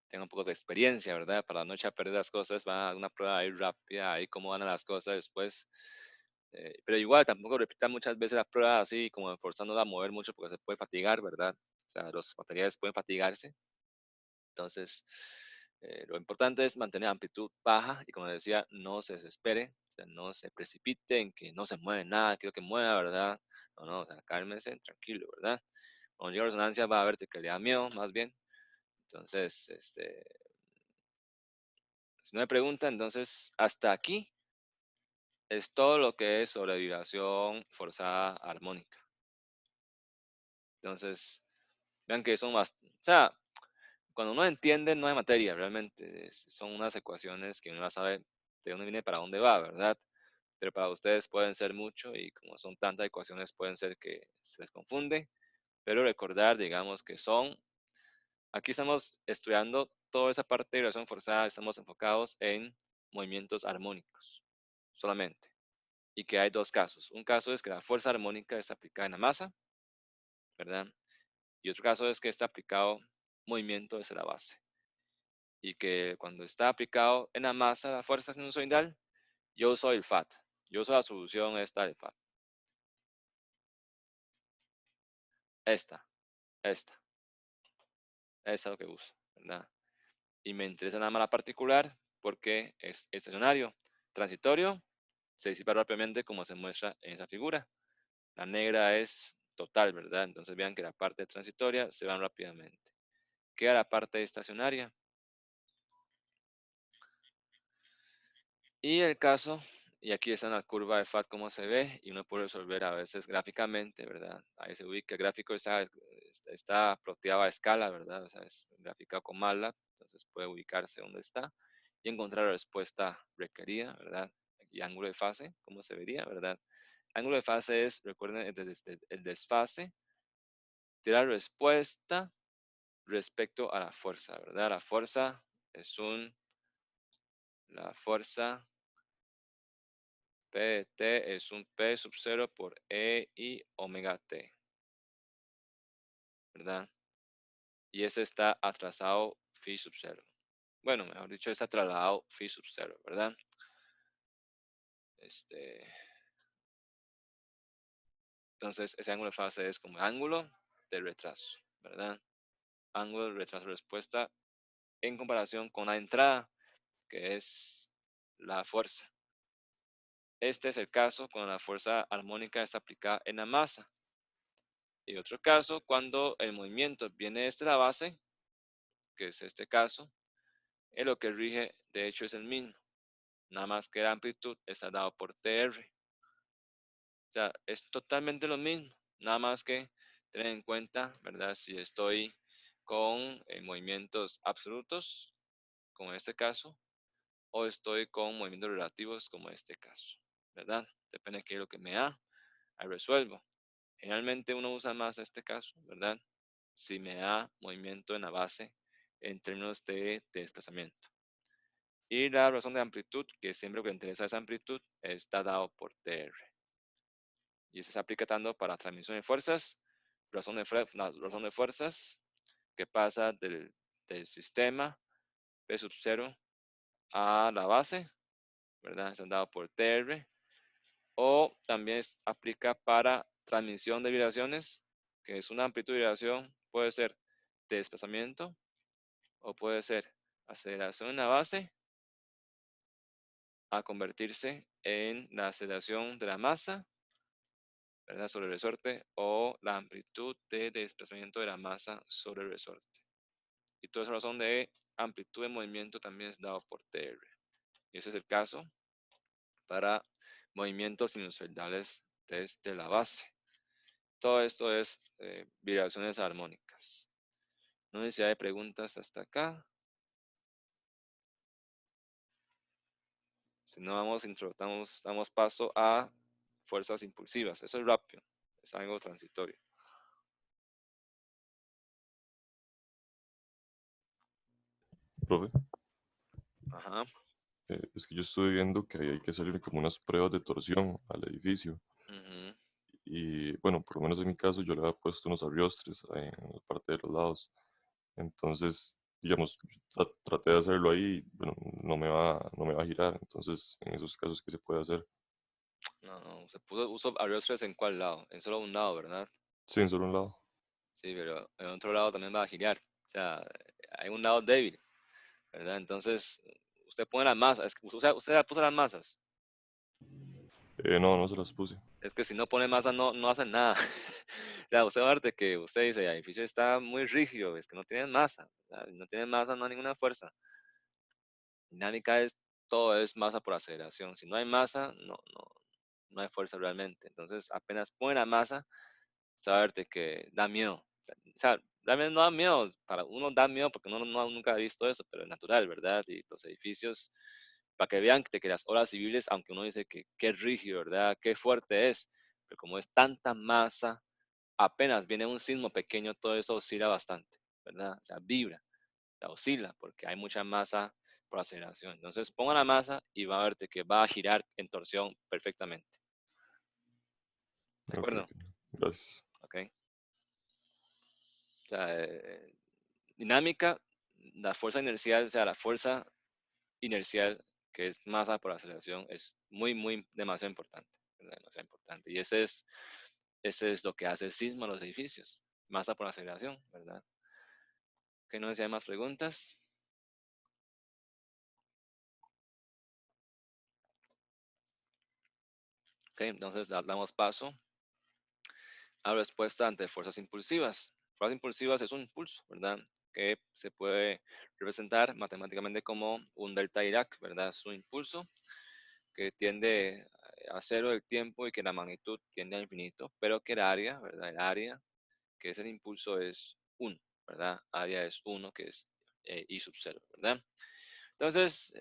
tengan un poco de experiencia, ¿verdad? Para no echar a perder las cosas, van a una prueba ahí rápida, ahí cómo van las cosas después. Pero igual, tampoco repitan muchas veces las pruebas así, como forzándola a mover mucho, porque se puede fatigar, ¿verdad? O sea, los materiales pueden fatigarse. Entonces, lo importante es mantener amplitud baja y como decía, no se desespere, o sea, no se precipite en que no se mueve nada, quiero que mueva, ¿verdad? No, no, o sea, cálmese, tranquilo, ¿verdad? Cuando llega a resonancia va a verte que le da miedo, más bien. Entonces, si no me pregunta, entonces, hasta aquí es todo lo que es sobre vibración forzada armónica. Entonces, vean que son más, o sea, cuando uno entiende, no hay materia, realmente. Son unas ecuaciones que uno va a saber de dónde viene para dónde va, ¿verdad? Pero para ustedes pueden ser mucho y como son tantas ecuaciones pueden ser que se les confunde. Pero recordar, digamos, que son, aquí estamos estudiando toda esa parte de vibración forzada, estamos enfocados en movimientos armónicos solamente. Y que hay dos casos. Un caso es que la fuerza armónica está aplicada en la masa, ¿verdad? Y otro caso es que está aplicado movimiento desde la base. Y que cuando está aplicado en la masa la fuerza sinusoidal, yo uso el FAT. Yo uso la solución esta del FAT. Esta, esta. Esta es lo que uso, ¿verdad? Y me interesa nada más la particular porque es estacionario. Transitorio se disipa rápidamente como se muestra en esa figura. La negra es total, ¿verdad? Entonces vean que la parte transitoria se va rápidamente. Queda la parte estacionaria. Y el caso, y aquí está en la curva de FAT como se ve, y uno puede resolver a veces gráficamente, ¿verdad? Ahí se ubica, el gráfico está ploteado a escala, ¿verdad? O sea, es graficado con MATLAB, entonces puede ubicarse donde está y encontrar la respuesta requerida, ¿verdad? Y ángulo de fase, ¿cómo se vería, verdad? Ángulo de fase es, recuerden, el desfase de la respuesta respecto a la fuerza, ¿verdad? La fuerza es la fuerza P de T es un P sub 0 por E y omega T, ¿verdad? Y ese está atrasado phi sub 0. Bueno, mejor dicho, está trasladado phi sub 0, ¿verdad? Entonces, ese ángulo de fase es como ángulo de retraso, ¿verdad? Ángulo de retraso de respuesta en comparación con la entrada, que es la fuerza. Este es el caso cuando la fuerza armónica está aplicada en la masa. Y otro caso, cuando el movimiento viene desde la base, que es este caso, lo que rige, de hecho, es el mismo. Nada más que la amplitud está dado por TR. O sea, es totalmente lo mismo. Nada más que tener en cuenta, ¿verdad? Si estoy con movimientos absolutos, como este caso, o estoy con movimientos relativos, como este caso, ¿verdad? Depende de qué es lo que me da, ahí resuelvo. Generalmente uno usa más este caso, ¿verdad? Si me da movimiento en la base en términos de desplazamiento. Y la razón de amplitud, que siempre que interesa esa amplitud, está dado por TR. Y se aplica tanto para transmisión de fuerzas, la razón de fuerzas, que pasa del sistema P sub 0 a la base, ¿verdad? Está dado por TR. O también aplica para transmisión de vibraciones, que es una amplitud de vibración, puede ser de desplazamiento o puede ser aceleración en la base a convertirse en la aceleración de la masa, ¿verdad? Sobre el resorte, o la amplitud de desplazamiento de la masa sobre el resorte. Y toda esa razón de amplitud de movimiento también es dado por TR. Y ese es el caso para movimientos sinusoidales desde la base. Todo esto es vibraciones armónicas. No sé si hay preguntas hasta acá. Si no, damos paso a fuerzas impulsivas. Eso es rápido, es algo transitorio. Profe, Ajá. es que yo estoy viendo que ahí hay que hacerle como unas pruebas de torsión al edificio. Ujú. Y bueno, por lo menos en mi caso yo le había puesto unos arriostres ahí en la parte de los lados. Entonces, digamos, traté de hacerlo ahí, bueno, no me va a girar. Entonces, en esos casos, ¿qué se puede hacer? No, se puso uso arriostres en cuál lado, en solo un lado, ¿verdad? Sí, en solo un lado. Sí, pero en otro lado también va a girar. O sea, hay un lado débil, ¿verdad? Entonces, usted pone las masas, usted ya puso las masas. No, no se las puse. Es que si no pone masa no hacen nada. O sea, usted va a ver de que usted dice, el edificio está muy rígido, es que no tiene masa. O sea, no tiene masa, no hay ninguna fuerza. Dinámica es, todo es masa por aceleración. Si no hay masa, no hay fuerza realmente. Entonces, apenas pone la masa, saber de que da miedo. O sea, realmente no da miedo. Para uno da miedo porque uno nunca ha visto eso, pero es natural, ¿verdad? Y los edificios, para que vean que las olas civiles, aunque uno dice que qué rígido, ¿verdad? Qué fuerte es, pero como es tanta masa, apenas viene un sismo pequeño, todo eso oscila bastante, ¿verdad? O sea, vibra, oscila, porque hay mucha masa por aceleración. Entonces, ponga la masa y va a verte que va a girar en torsión perfectamente. ¿De Ok, acuerdo? ok. Gracias. ¿Ok? O sea, dinámica, la fuerza inercial, o sea, la fuerza inercial, que es masa por aceleración, es muy, demasiado importante, ¿verdad? Demasiado importante. Y ese es lo que hace el sismo a los edificios, masa por aceleración, ¿verdad? Que no sé si hay más preguntas. Ok, entonces damos paso a la respuesta ante fuerzas impulsivas. Fuerzas impulsivas es un impulso, ¿verdad? Que se puede representar matemáticamente como un delta Dirac, ¿verdad? Es un impulso que tiende a cero el tiempo y que la magnitud tiende al infinito, pero que el área, ¿verdad? El área, que es el impulso, es 1, ¿verdad? Área es 1, que es I sub 0, ¿verdad? Entonces,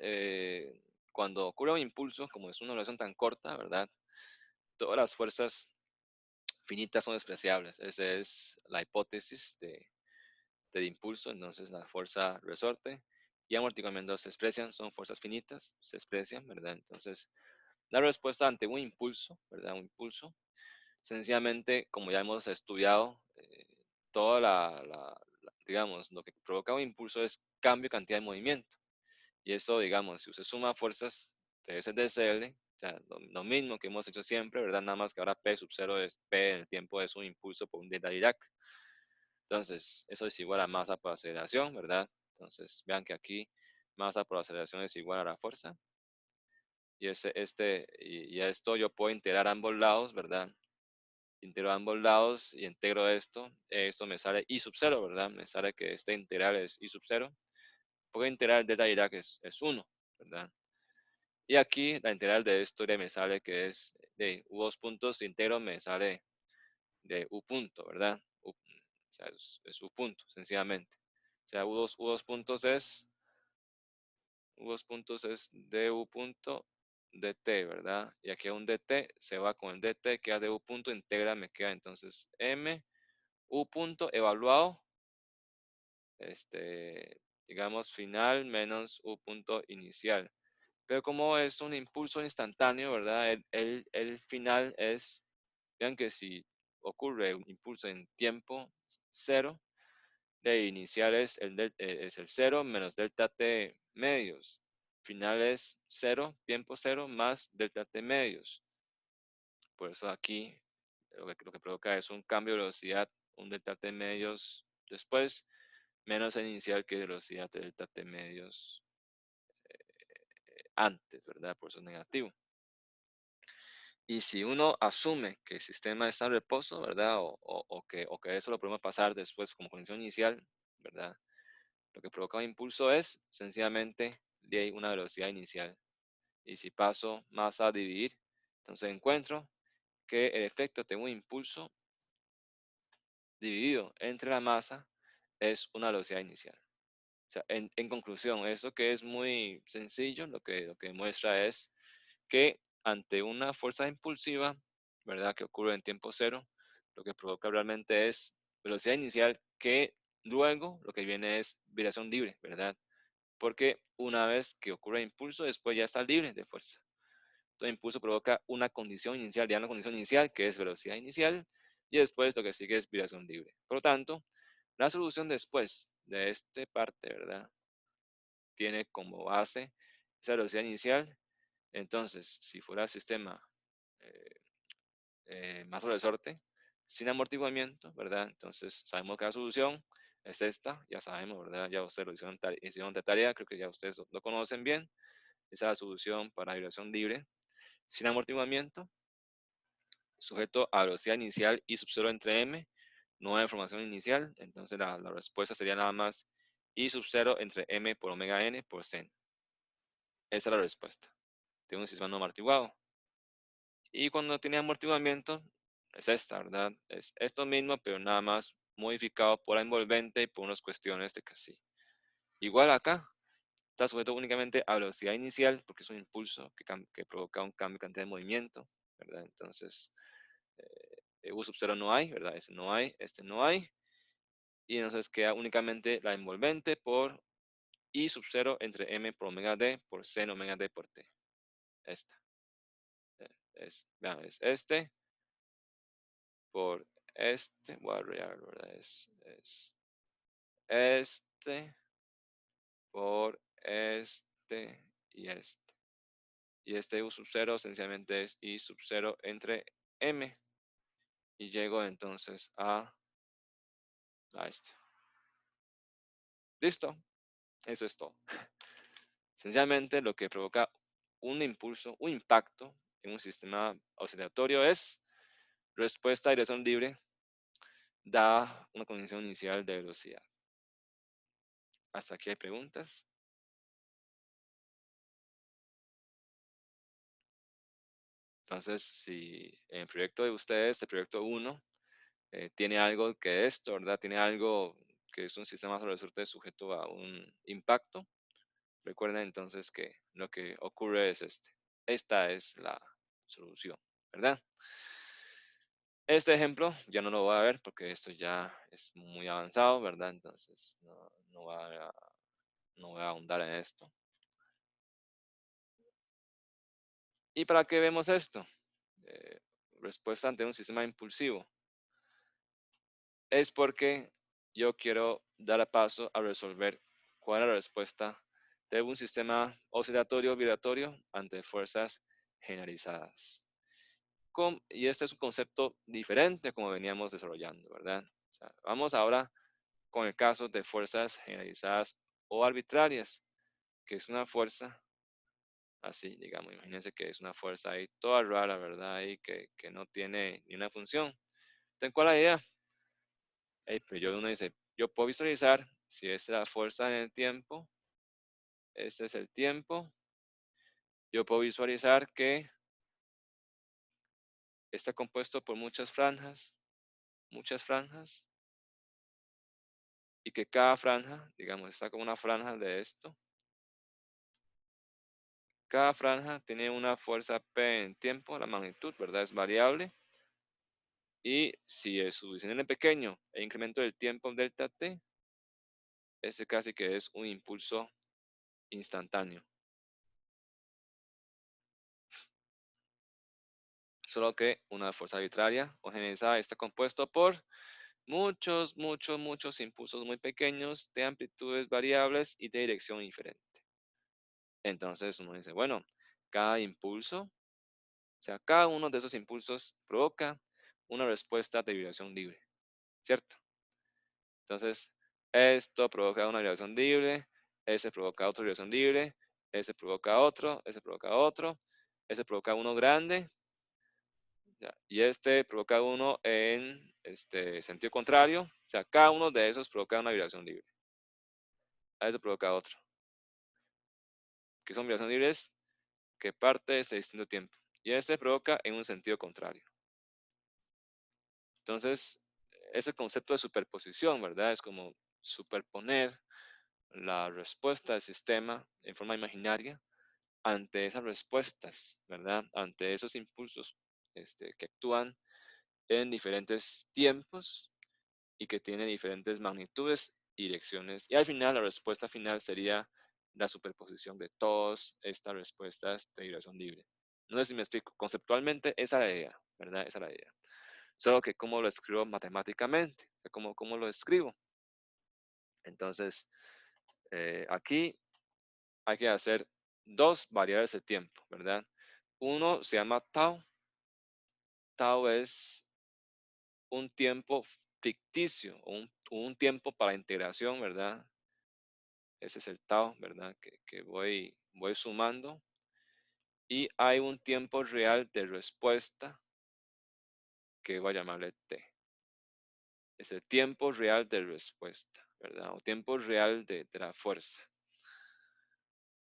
cuando ocurre un impulso, como es una relación tan corta, ¿verdad? Todas las fuerzas finitas son despreciables. Esa es la hipótesis del impulso. Entonces, la fuerza resorte y amortiguamiento se desprecian, son fuerzas finitas, se desprecian, ¿verdad? Entonces, la respuesta ante un impulso, ¿verdad? Un impulso, sencillamente, como ya hemos estudiado, toda digamos, lo que provoca un impulso es cambio de cantidad de movimiento. Y eso, digamos, si usted suma fuerzas de S de SL, o sea, lo mismo que hemos hecho siempre, ¿verdad? Nada más que ahora P sub 0 es P en el tiempo es un impulso por un delta Dirac. Entonces, eso es igual a masa por aceleración, ¿verdad? Entonces, vean que aquí masa por aceleración es igual a la fuerza. Y a esto yo puedo integrar ambos lados, ¿verdad? Integro ambos lados y integro esto. Esto me sale I sub 0, ¿verdad? Me sale que este integral es I sub 0. Porque integral delta Dirac es 1, ¿verdad? Y aquí la integral de esto me sale que es de u2 puntos íntegro me sale de u punto, ¿verdad? O sea, es u punto, sencillamente. O sea, u2 puntos es du punto dt, ¿verdad? Y aquí un dt se va con el dt, queda du punto, integra, me queda entonces m u punto evaluado, digamos, final menos u punto inicial. Pero como es un impulso instantáneo, ¿verdad? El final es, vean que si ocurre un impulso en tiempo cero, de inicial es el cero menos delta t medios. Final es cero, tiempo cero más delta t medios. Por eso aquí lo que provoca es un cambio de velocidad, un delta t medios después, menos el inicial, que es velocidad delta t medios antes, ¿verdad? Por eso es negativo. Y si uno asume que el sistema está en reposo, ¿verdad? O que eso lo podemos pasar después como condición inicial, ¿verdad? Lo que provoca un impulso es sencillamente de una velocidad inicial. Y si paso masa a dividir, entonces encuentro que el efecto de un impulso dividido entre la masa es una velocidad inicial. O sea, en conclusión, eso que es muy sencillo, lo que demuestra es que ante una fuerza impulsiva, ¿verdad? Que ocurre en tiempo cero, lo que provoca realmente es velocidad inicial, que luego lo que viene es vibración libre, ¿verdad? Porque una vez que ocurre el impulso, después ya está libre de fuerza. Todo impulso provoca una condición inicial, ya una condición inicial que es velocidad inicial, y después lo que sigue es vibración libre. Por lo tanto, la solución después de esta parte, ¿verdad? Tiene como base esa velocidad inicial. Entonces, si fuera sistema eh, más resorte, sin amortiguamiento, ¿verdad? Entonces, sabemos que la solución es esta, ya sabemos, ¿verdad? Ya ustedes lo hicieron de tarea, creo que ya ustedes lo conocen bien. Esa es la solución para vibración libre, sin amortiguamiento, sujeto a velocidad inicial y sub 0 entre m, no hay información inicial, entonces la respuesta sería nada más y sub 0 entre m por omega n por sen. Esa es la respuesta de un sistema no amortiguado. Y cuando tiene amortiguamiento, es esta, ¿verdad? Es esto mismo, pero nada más modificado por la envolvente y por unas cuestiones de casi. Igual acá, está sujeto únicamente a velocidad inicial, porque es un impulso que provoca un cambio de cantidad de movimiento, ¿verdad? Entonces, U sub 0 no hay, ¿verdad? Este no hay, este no hay. Y entonces queda únicamente la envolvente por I sub 0 entre M por omega D por sen omega D por T. Esta. Vean, es este por este. Voy a arreglarlo, ¿verdad? Es este por este y este. Y este U sub 0 sencillamente es I sub 0 entre M. Y llego entonces a este. Listo. Eso es todo. Sencillamente lo que provoca un impulso, un impacto en un sistema oscilatorio es respuesta a dirección libre da una condición inicial de velocidad. Hasta aquí hay preguntas. Entonces, si en el proyecto de ustedes, el proyecto 1, tiene algo que esto, ¿verdad? Tiene algo que es un sistema de resorte sujeto a un impacto. Recuerden entonces que lo que ocurre es este. Esta es la solución, ¿verdad? Este ejemplo ya no lo voy a ver porque esto ya es muy avanzado, ¿verdad? Entonces no voy a ahondar en esto. ¿Y para qué vemos esto? Respuesta ante un sistema impulsivo. Es porque yo quiero dar paso a resolver cuál es la respuesta de un sistema oscilatorio vibratorio ante fuerzas generalizadas. Y este es un concepto diferente como veníamos desarrollando, ¿verdad? O sea, vamos ahora con el caso de fuerzas generalizadas o arbitrarias, que es una fuerza así, digamos, imagínense que es una fuerza ahí toda rara, ¿verdad? Ahí que no tiene ni una función. Entonces, ¿cuál es la idea? Pues uno dice, yo puedo visualizar si es la fuerza en el tiempo, este es el tiempo, yo puedo visualizar que está compuesto por muchas franjas, y que cada franja, digamos, está como una franja de esto. Cada franja tiene una fuerza P en tiempo, la magnitud, ¿verdad? Es variable. Y si su diseño es pequeño e incremento del tiempo delta t, ese casi que es un impulso instantáneo. Solo que una fuerza arbitraria o generalizada está compuesto por muchos impulsos muy pequeños de amplitudes variables y de dirección diferente. Entonces uno dice, bueno, cada impulso, o sea, cada uno de esos impulsos provoca una respuesta de vibración libre, ¿cierto? Entonces, Esto provoca una vibración libre, ese provoca otra vibración libre, ese provoca otro, ese provoca uno grande, ¿ya? Y este provoca uno en sentido contrario. O sea, cada uno de esos provoca una vibración libre. A eso provoca otro. Que son vibraciones libres que parte de este distinto tiempo. Y este provoca en un sentido contrario. Entonces, ese concepto de superposición, ¿verdad? Es como superponer la respuesta del sistema en forma imaginaria ante esas respuestas, ¿verdad? Ante esos impulsos que actúan en diferentes tiempos y que tienen diferentes magnitudes y direcciones. Y al final, la respuesta final sería la superposición de todas estas respuestas de vibración libre. No sé si me explico. Conceptualmente, esa es la idea, ¿verdad? Esa es la idea. Solo que cómo lo escribo matemáticamente, o sea, cómo lo escribo. Entonces, aquí hay que hacer dos variables de tiempo, ¿verdad? Uno se llama tau. Tau es un tiempo ficticio, un tiempo para integración, ¿verdad? Ese es el tau, ¿verdad? Que voy sumando. Y hay un tiempo real de respuesta que voy a llamarle t. Es el tiempo real de respuesta, ¿verdad? O tiempo real de la fuerza.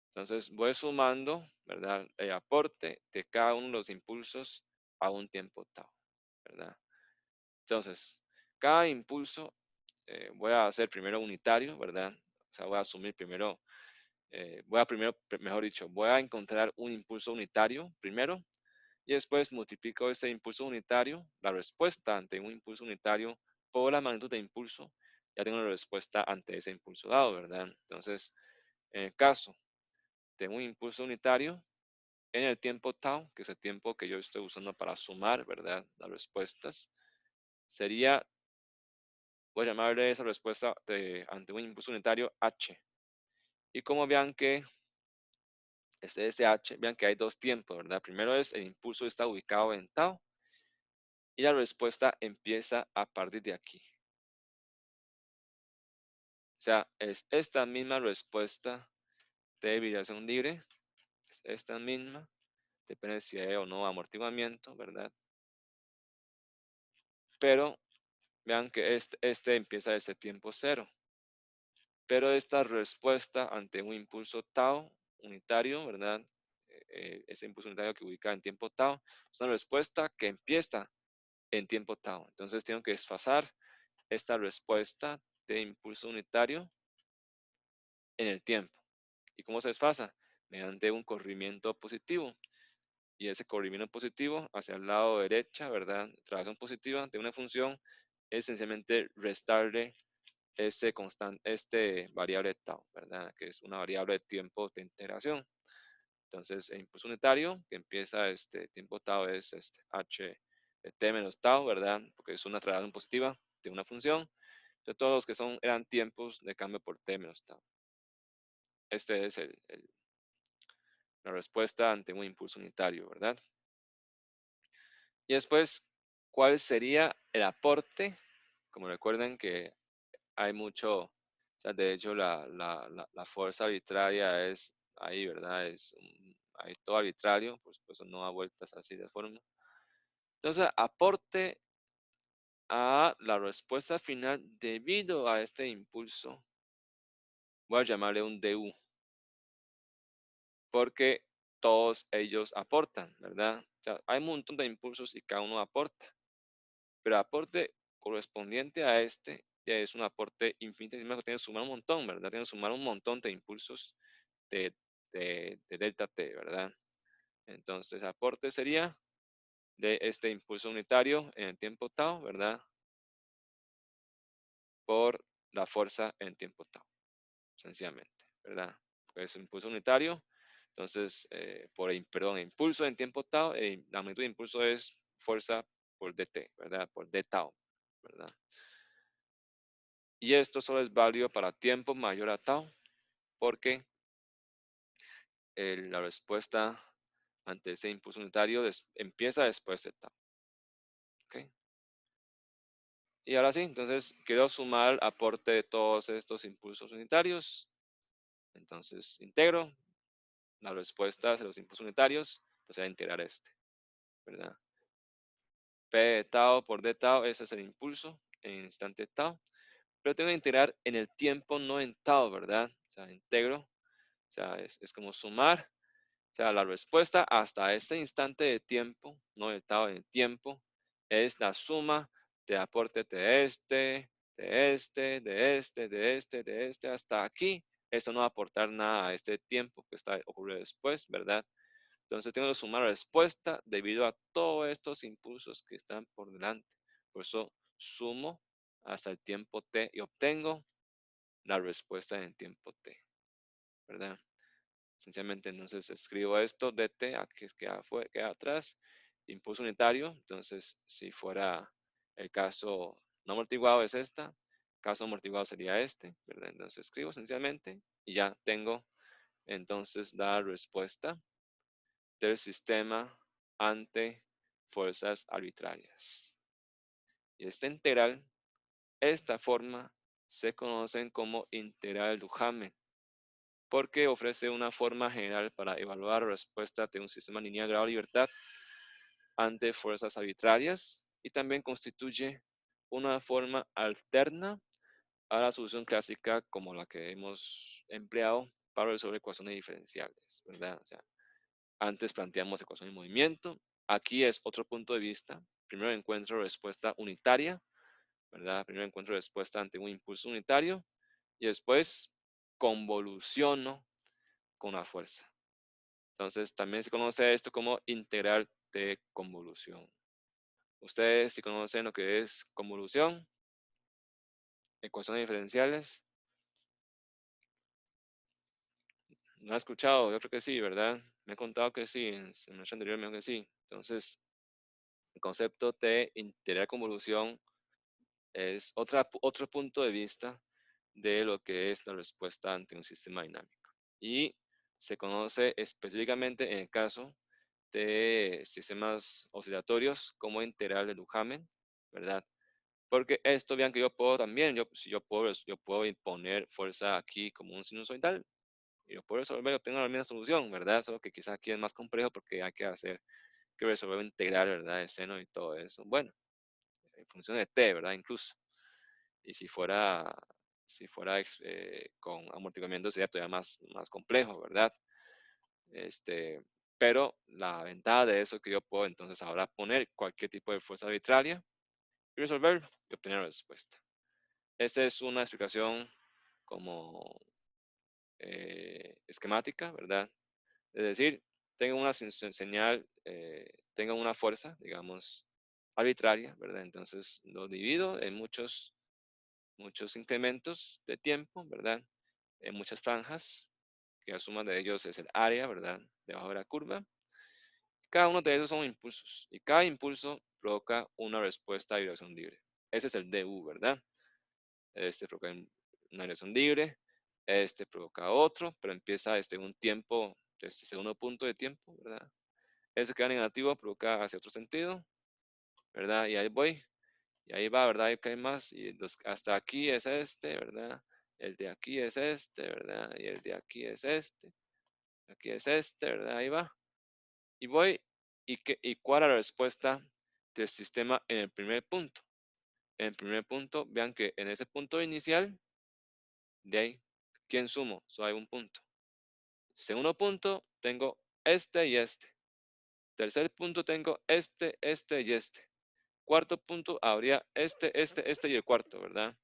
Entonces voy sumando, ¿verdad? El aporte de cada uno de los impulsos a un tiempo tau, ¿verdad? Entonces, cada impulso voy a hacer primero unitario, ¿verdad? O sea, voy a asumir primero, mejor dicho, voy a encontrar un impulso unitario primero y después multiplico ese impulso unitario, la respuesta ante un impulso unitario por la magnitud de impulso, ya tengo la respuesta ante ese impulso dado, ¿verdad? Entonces, en el caso de un impulso unitario, en el tiempo tau, que es el tiempo que yo estoy usando para sumar, ¿verdad? Las respuestas, sería, voy a llamarle esa respuesta ante un impulso unitario h. Y como vean que ese h, vean que hay dos tiempos, ¿verdad? Primero es el impulso está ubicado en tau y la respuesta empieza a partir de aquí. O sea, es esta misma respuesta de vibración libre, es esta misma, depende si hay o no amortiguamiento, ¿verdad? Pero vean que este empieza desde tiempo cero. Pero esta respuesta ante un impulso tau unitario, ¿verdad? Ese impulso unitario que ubica en tiempo tau, es una respuesta que empieza en tiempo tau. Entonces tengo que desfasar esta respuesta de impulso unitario en el tiempo. ¿Y cómo se desfasa? Mediante un corrimiento positivo. Y ese corrimiento positivo hacia el lado derecha, ¿verdad? Traslación positiva de una función es esencialmente restarle este variable tau, ¿verdad? Que es una variable de tiempo de integración. Entonces, el impulso unitario que empieza tiempo tau es h de t menos tau, ¿verdad? Porque es una traslación positiva de una función. Entonces, todos los que eran tiempos de cambio por t menos tau. Este es la respuesta ante un impulso unitario, ¿verdad? Y después, ¿cuál sería el aporte? Como recuerden que hay mucho, o sea, de hecho la fuerza arbitraria es ahí, ¿verdad? Hay todo arbitrario, por supuesto no da vueltas así de forma. Entonces, aporte a la respuesta final debido a este impulso, voy a llamarle un DU, porque todos ellos aportan, ¿verdad? O sea, hay un montón de impulsos y cada uno aporta, pero aporte correspondiente a este ya es un aporte infinitesimal que tiene que sumar un montón, ¿verdad? Tiene que sumar un montón de impulsos de, de delta t, ¿verdad? Entonces, aporte sería de este impulso unitario en el tiempo tau, ¿verdad? Por la fuerza en tiempo tau, sencillamente, ¿verdad? Pues impulso unitario, entonces, perdón, impulso en tiempo tau, la magnitud de impulso es fuerza por dt, ¿verdad? Por d tau, ¿verdad? Y esto solo es válido para tiempo mayor a tau, porque la respuesta ante ese impulso unitario empieza después de tau. ¿Okay? Y ahora sí, entonces quiero sumar aporte de todos estos impulsos unitarios. Entonces integro las respuestas de los impulsos unitarios, pues a integrar este, ¿verdad? P de tau por d tau, ese es el impulso en instante tau. Pero tengo que integrar en el tiempo, no en tau, ¿verdad? O sea, integro, o sea, es como sumar, o sea, la respuesta hasta este instante de tiempo, no de tau en el tiempo, es la suma de aporte de este, de este, de este, de este, de este, hasta aquí. Esto no va a aportar nada a este tiempo que está ocurre después, ¿verdad? Entonces tengo que sumar respuesta debido a todos estos impulsos que están por delante. Por eso sumo hasta el tiempo t y obtengo la respuesta en el tiempo t, ¿verdad? Esencialmente entonces escribo esto dt, aquí queda atrás, impulso unitario. Entonces si fuera el caso no amortiguado es esta, caso amortiguado sería este, ¿verdad? Entonces escribo esencialmente y ya tengo entonces la respuesta del sistema ante fuerzas arbitrarias. Y esta integral, esta forma, se conocen como integral de Duhamel, porque ofrece una forma general para evaluar la respuesta de un sistema lineal de grado de libertad ante fuerzas arbitrarias y también constituye una forma alterna a la solución clásica como la que hemos empleado para resolver ecuaciones diferenciales, ¿verdad? O sea, antes planteamos ecuación de movimiento. Aquí es otro punto de vista. Primero encuentro respuesta unitaria, ¿verdad? Primero encuentro respuesta ante un impulso unitario y después convoluciono con la fuerza. Entonces también se conoce esto como integral de convolución. Ustedes si conocen lo que es convolución, ecuaciones diferenciales. ¿No ha escuchado? Yo creo que sí, ¿verdad? Me he contado que sí, en la noche anterior me dijo que sí. Entonces, el concepto de integral de convolución es otro punto de vista de lo que es la respuesta ante un sistema dinámico. Y se conoce específicamente en el caso de sistemas oscilatorios como integral de Duhamel, ¿verdad? Porque esto, vean que yo puedo también, yo puedo imponer fuerza aquí como un sinusoidal, y yo puedo resolver, obtengo la misma solución, ¿verdad? Solo que quizás aquí es más complejo porque hay que resolver un integral, ¿verdad? De seno y todo eso. Bueno, en función de t, ¿verdad? Incluso. Y si fuera con amortiguamiento sería todavía más complejo, ¿verdad? Pero la ventaja de eso es que yo puedo entonces ahora poner cualquier tipo de fuerza arbitraria y resolverlo y obtener la respuesta. Esta es una explicación como esquemática, ¿verdad? Es decir, tengo una señal, tengo una fuerza, digamos, arbitraria, ¿verdad? Entonces lo divido en muchos incrementos de tiempo, ¿verdad? En muchas franjas, que la suma de ellos es el área, ¿verdad? Debajo de la curva. Cada uno de esos son impulsos y cada impulso provoca una respuesta a dirección libre. Ese es el DU, ¿verdad? Este provoca una dirección libre, este provoca otro, pero empieza desde un tiempo, desde segundo punto de tiempo, ¿verdad? Ese que da negativo provoca hacia otro sentido, ¿verdad? Y ahí voy, y ahí va, ¿verdad? Y hay más, y hasta aquí es este, ¿verdad? El de aquí es este, ¿verdad? Y el de aquí es este, ¿verdad? Ahí va. Y voy, ¿y cuál es la respuesta del sistema en el primer punto? En el primer punto, vean que en ese punto inicial, de ahí, ¿quién sumo? Solo hay un punto. Segundo punto, tengo este y este. Tercer punto, tengo este y este. Cuarto punto, habría este y el cuarto, ¿verdad?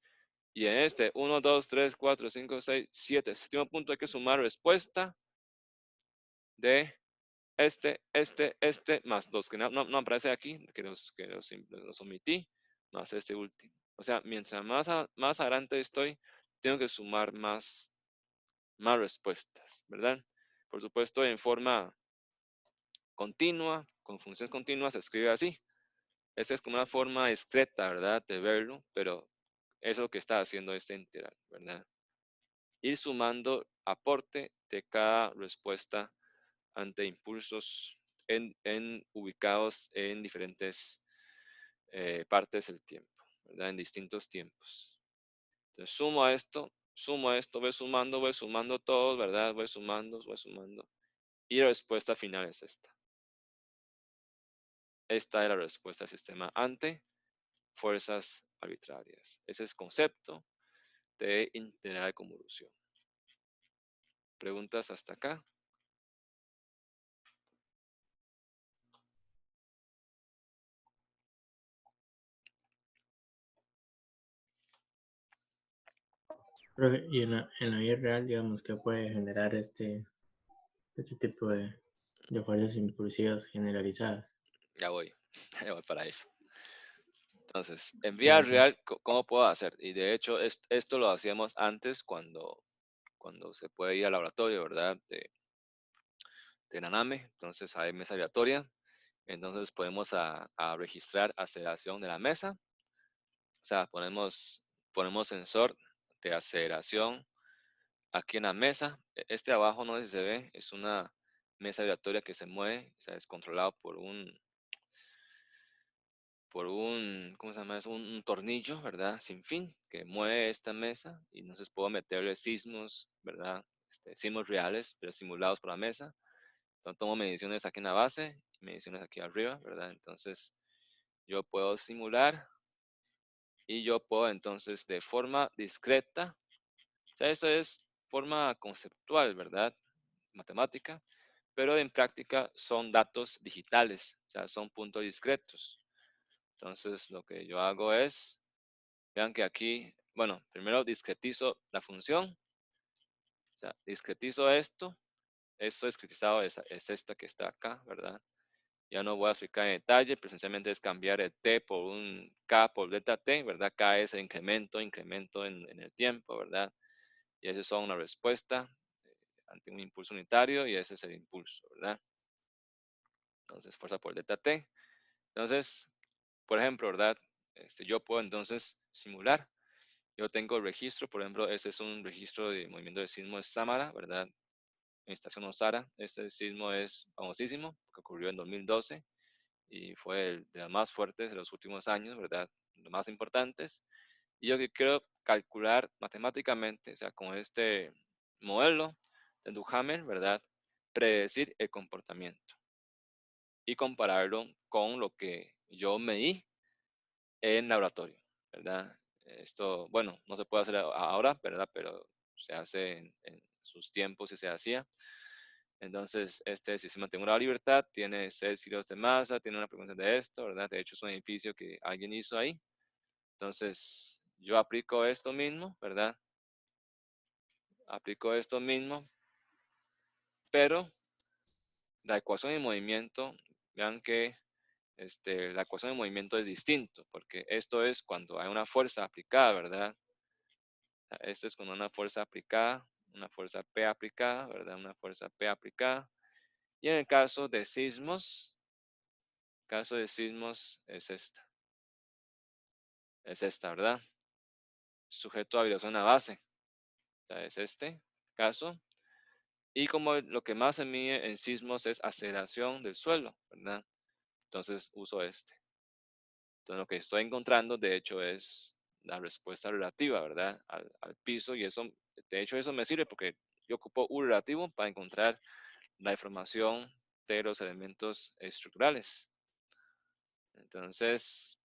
Y en este, 1, 2, 3, 4, 5, 6, 7. Séptimo punto, hay que sumar respuesta de más dos que no aparece aquí, que los omití, más este último. O sea, mientras más adelante estoy, tengo que sumar más respuestas, ¿verdad? Por supuesto, en forma continua, con funciones continuas, se escribe así. Esta es como una forma discreta, ¿verdad? De verlo, pero eso es lo que está haciendo este integral, ¿verdad? Ir sumando aporte de cada respuesta ante impulsos ubicados en diferentes partes del tiempo. ¿verdad? En distintos tiempos. Entonces sumo esto, voy sumando todos, ¿verdad? Voy sumando. Y la respuesta final es esta. Esta es la respuesta del sistema ante fuerzas arbitrarias. Ese es el concepto de integral de convolución. ¿Preguntas hasta acá? Profe, y en la vida real, digamos, que puede generar este tipo de fuerzas impulsivas generalizadas. Ya voy, ya voy para eso. Entonces, en Sí, vía ok. real, ¿cómo puedo hacer? Y de hecho, esto lo hacíamos antes cuando se puede ir al laboratorio, ¿verdad? De Naname. Entonces, hay mesa aleatoria. Entonces, podemos a registrar aceleración de la mesa. O sea, ponemos sensor de aceleración aquí en la mesa. Este abajo, no sé si se ve, es una mesa aleatoria que se mueve, o sea, es controlado ¿cómo se llama eso? Un tornillo, ¿verdad? Sin fin, que mueve esta mesa y entonces puedo meterle sismos, ¿verdad? Sismos reales, pero simulados por la mesa. Entonces tomo mediciones aquí en la base y mediciones aquí arriba, ¿verdad? Entonces yo puedo simular y yo puedo entonces de forma discreta, o sea, esto es forma conceptual, ¿verdad? Matemática, pero en práctica son datos digitales, o sea, son puntos discretos. Entonces lo que yo hago es, vean que aquí, bueno, primero discretizo la función, o sea, discretizo esto discretizado es esta que está acá, ¿verdad? Ya no voy a explicar en detalle, pero esencialmente es cambiar el t por un k por delta t, ¿verdad? K es el incremento en el tiempo, ¿verdad? Y esa son una respuesta ante un impulso unitario y ese es el impulso, ¿verdad? Entonces, fuerza por delta t. Entonces, por ejemplo, ¿verdad? Yo puedo entonces simular. Yo tengo el registro, por ejemplo, ese es un registro de movimiento de sismo de Samara, ¿verdad? En estación Osara. Este sismo es famosísimo, que ocurrió en 2012 y fue el de los más fuertes de los últimos años, ¿verdad? Los más importantes. Y yo que quiero calcular matemáticamente, o sea, con este modelo de Duhamel, ¿verdad? Predecir el comportamiento y compararlo con lo que yo medí en laboratorio, ¿verdad? Esto, bueno, no se puede hacer ahora, ¿verdad? Pero se hace en sus tiempos y se hacía. Entonces, este sistema tiene una libertad, tiene 6 kilos de masa, tiene una frecuencia de esto, ¿verdad? De hecho, es un edificio que alguien hizo ahí. Entonces, yo aplico esto mismo, ¿verdad? Aplico esto mismo, pero la ecuación de movimiento, vean que la ecuación de movimiento es distinto, porque esto es cuando hay una fuerza aplicada, ¿verdad? Esto es con una fuerza aplicada, una fuerza P aplicada, ¿verdad? Una fuerza P aplicada. Y en el caso de sismos es esta, ¿verdad? Sujeto a vibración a base, o sea, es este caso. Y como lo que más se mide en sismos es aceleración del suelo, ¿verdad? Entonces uso este. Entonces lo que estoy encontrando, de hecho, es la respuesta relativa, ¿verdad? Al piso y eso, de hecho, eso me sirve porque yo ocupo U relativo para encontrar la información de los elementos estructurales. Entonces,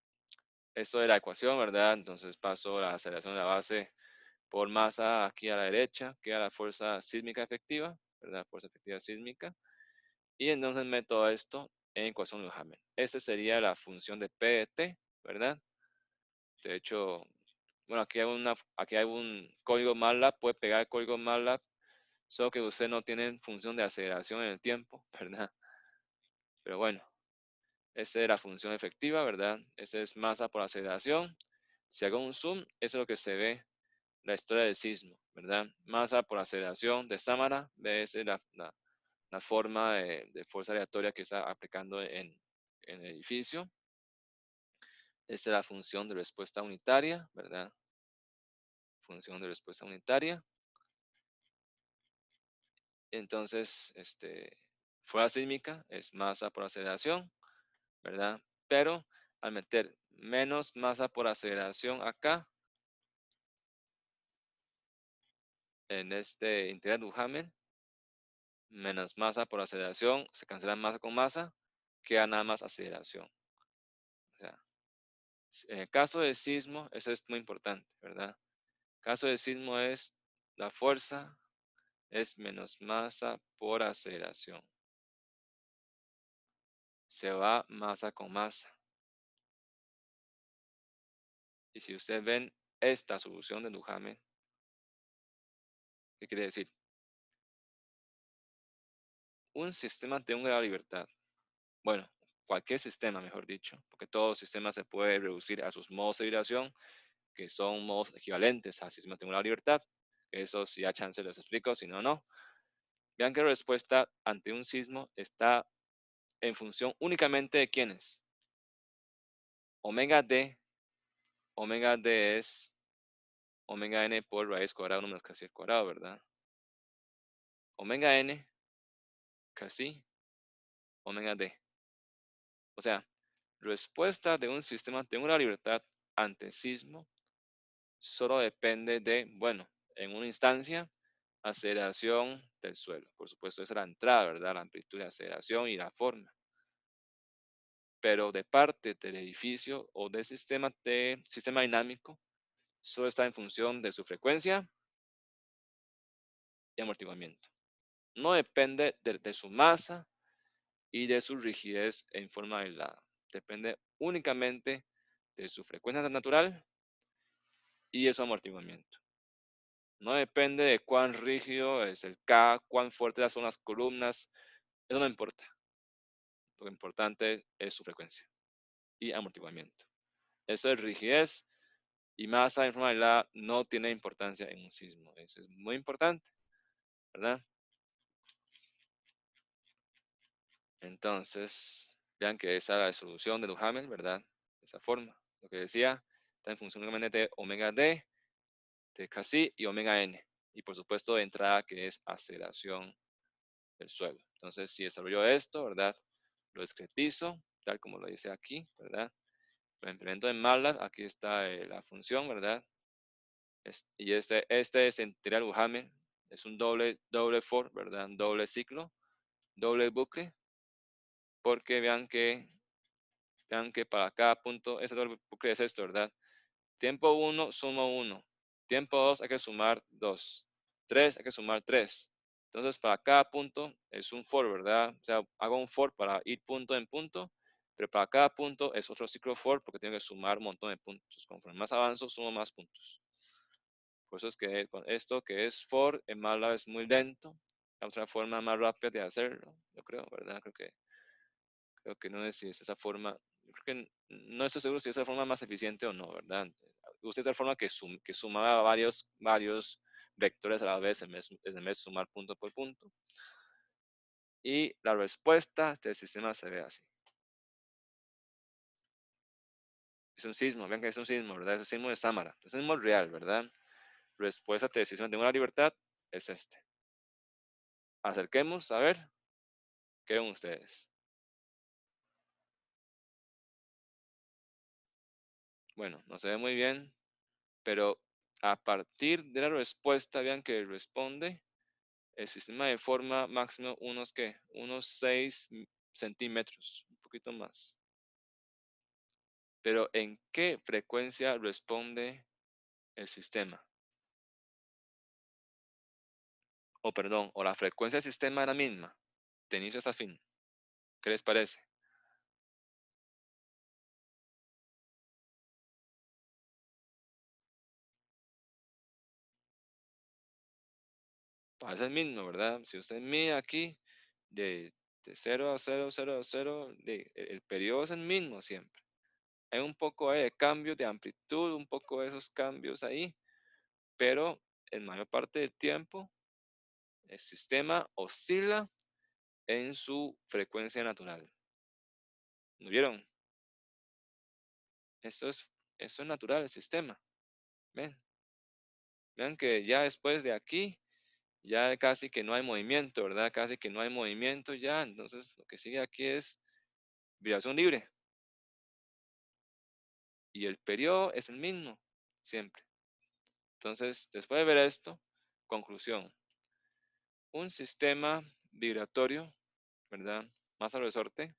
esto de la ecuación, ¿verdad? Entonces paso la aceleración de la base por masa aquí a la derecha, queda la fuerza sísmica efectiva, ¿verdad? Fuerza efectiva sísmica. Y entonces meto esto en ecuación de Duhamel. Esta sería la función de P de t, ¿verdad? De hecho, bueno, aquí hay un código MATLAB, puede pegar el código MATLAB, solo que usted no tiene función de aceleración en el tiempo, ¿verdad? Pero bueno, esa es la función efectiva, ¿verdad? Esa es masa por aceleración. Si hago un zoom, eso es lo que se ve, la historia del sismo, ¿verdad? Masa por aceleración de Samara, esa es la forma de fuerza aleatoria que está aplicando en el edificio. Esta es la función de respuesta unitaria, ¿verdad? Función de respuesta unitaria. Entonces, fuerza sísmica es masa por aceleración, ¿verdad? Pero al meter menos masa por aceleración acá, en este integral de Duhamel, menos masa por aceleración, se cancela masa con masa, queda nada más aceleración. O sea, en el caso del sismo, eso es muy importante, ¿verdad? El caso del sismo es la fuerza es menos masa por aceleración. Se va masa con masa. Y si ustedes ven esta solución de Duhamel, ¿qué quiere decir? Un sistema de un grado de libertad. Bueno, cualquier sistema, mejor dicho, porque todo sistema se puede reducir a sus modos de vibración, que son modos equivalentes a sistemas de un grado de libertad. Eso si a chance les explico, si no, no. Vean que la respuesta ante un sismo está en función únicamente de quiénes. Omega D. Omega D es omega n por raíz cuadrada 1 menos casi al cuadrado, ¿verdad? Omega n casi omega d. O sea, respuesta de un sistema de una libertad ante sismo solo depende de, bueno, en una instancia, aceleración del suelo. Por supuesto, esa es la entrada, ¿verdad? La amplitud de aceleración y la forma. Pero de parte del edificio o del sistema dinámico, solo está en función de su frecuencia y amortiguamiento. No depende de su masa y de su rigidez en forma aislada. Depende únicamente de su frecuencia natural y de su amortiguamiento. No depende de cuán rígido es el K, cuán fuertes son las columnas. Eso no importa. Lo importante es su frecuencia y amortiguamiento. Eso es rigidez y masa en forma aislada no tiene importancia en un sismo. Eso es muy importante, ¿verdad? Entonces, vean que esa es la solución de Duhamel, ¿verdad? De esa forma. Lo que decía, está en función únicamente de omega d, de casi y omega n. Y por supuesto de entrada que es aceleración del suelo. Entonces, si desarrollo esto, ¿verdad? Lo discretizo, tal como lo dice aquí, ¿verdad? Lo implemento en MATLAB, aquí está la función, ¿verdad? Y este es integral Duhamel, es un doble for, ¿verdad? Doble ciclo, doble bucle, porque vean que para cada punto, ese doble bucle es esto, ¿verdad? Tiempo 1, sumo 1. Tiempo 2, hay que sumar 2. 3, hay que sumar 3. Entonces, para cada punto es un for, ¿verdad? O sea, hago un for para ir punto en punto, pero para cada punto es otro ciclo for porque tengo que sumar un montón de puntos. Conforme más avanzo, sumo más puntos. Por eso es que esto que es for en MATLAB es muy lento. La otra forma más rápida de hacerlo, yo creo, ¿verdad? Creo que no es si es esa forma, creo que no estoy seguro si es la forma más eficiente o no, ¿verdad? Usted es la forma que sumaba varios vectores a la vez en vez de sumar punto por punto. Y la respuesta del sistema se ve así. Es un sismo, vean que es un sismo, ¿verdad? Es un sismo de Samara, es un sismo real, ¿verdad? Respuesta del sistema de una libertad es este. Acerquemos a ver qué ven ustedes. Bueno, no se ve muy bien, pero a partir de la respuesta, vean que responde el sistema de forma máximo unos 6 centímetros, un poquito más. Pero ¿en qué frecuencia responde el sistema? O perdón, o la frecuencia del sistema es la misma, de inicio hasta fin. ¿Qué les parece? Parece el mismo, ¿verdad? Si usted mide aquí de 0 a 0, 0 a 0, el periodo es el mismo siempre. Hay un poco de cambio de amplitud, un poco de esos cambios ahí, pero en mayor parte del tiempo el sistema oscila en su frecuencia natural. ¿Lo vieron? Eso es natural, el sistema. ¿Ven? Vean que ya después de aquí, ya casi que no hay movimiento, ¿verdad? Casi que no hay movimiento ya. Entonces, lo que sigue aquí es vibración libre. y el periodo es el mismo, siempre. Entonces, después de ver esto, conclusión. Un sistema vibratorio, ¿verdad? Masa resorte,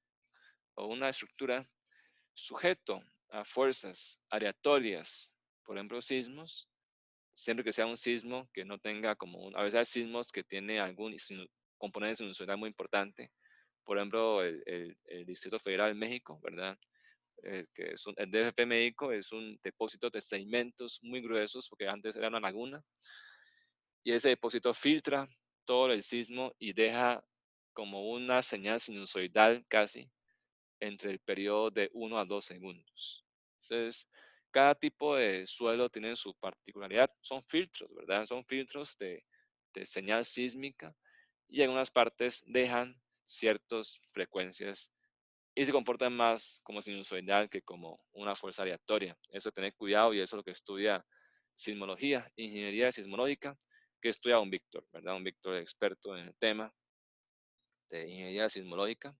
o una estructura sujeto a fuerzas aleatorias, por ejemplo, sismos, siempre que sea un sismo que no tenga a veces hay sismos que tiene algún componente sinusoidal muy importante, por ejemplo, el Distrito Federal de México, ¿verdad? Que es el DF México es un depósito de sedimentos muy gruesos, porque antes era una laguna, y ese depósito filtra todo el sismo y deja como una señal sinusoidal casi entre el periodo de 1 a 2 segundos. Entonces, cada tipo de suelo tiene su particularidad. Son filtros, ¿verdad? Son filtros de señal sísmica y en unas partes dejan ciertas frecuencias y se comportan más como sinusoidal que como una fuerza aleatoria. Eso tener cuidado y eso es lo que estudia sismología, ingeniería sismológica, que estudia un Víctor, ¿verdad? Un Víctor experto en el tema de ingeniería sismológica.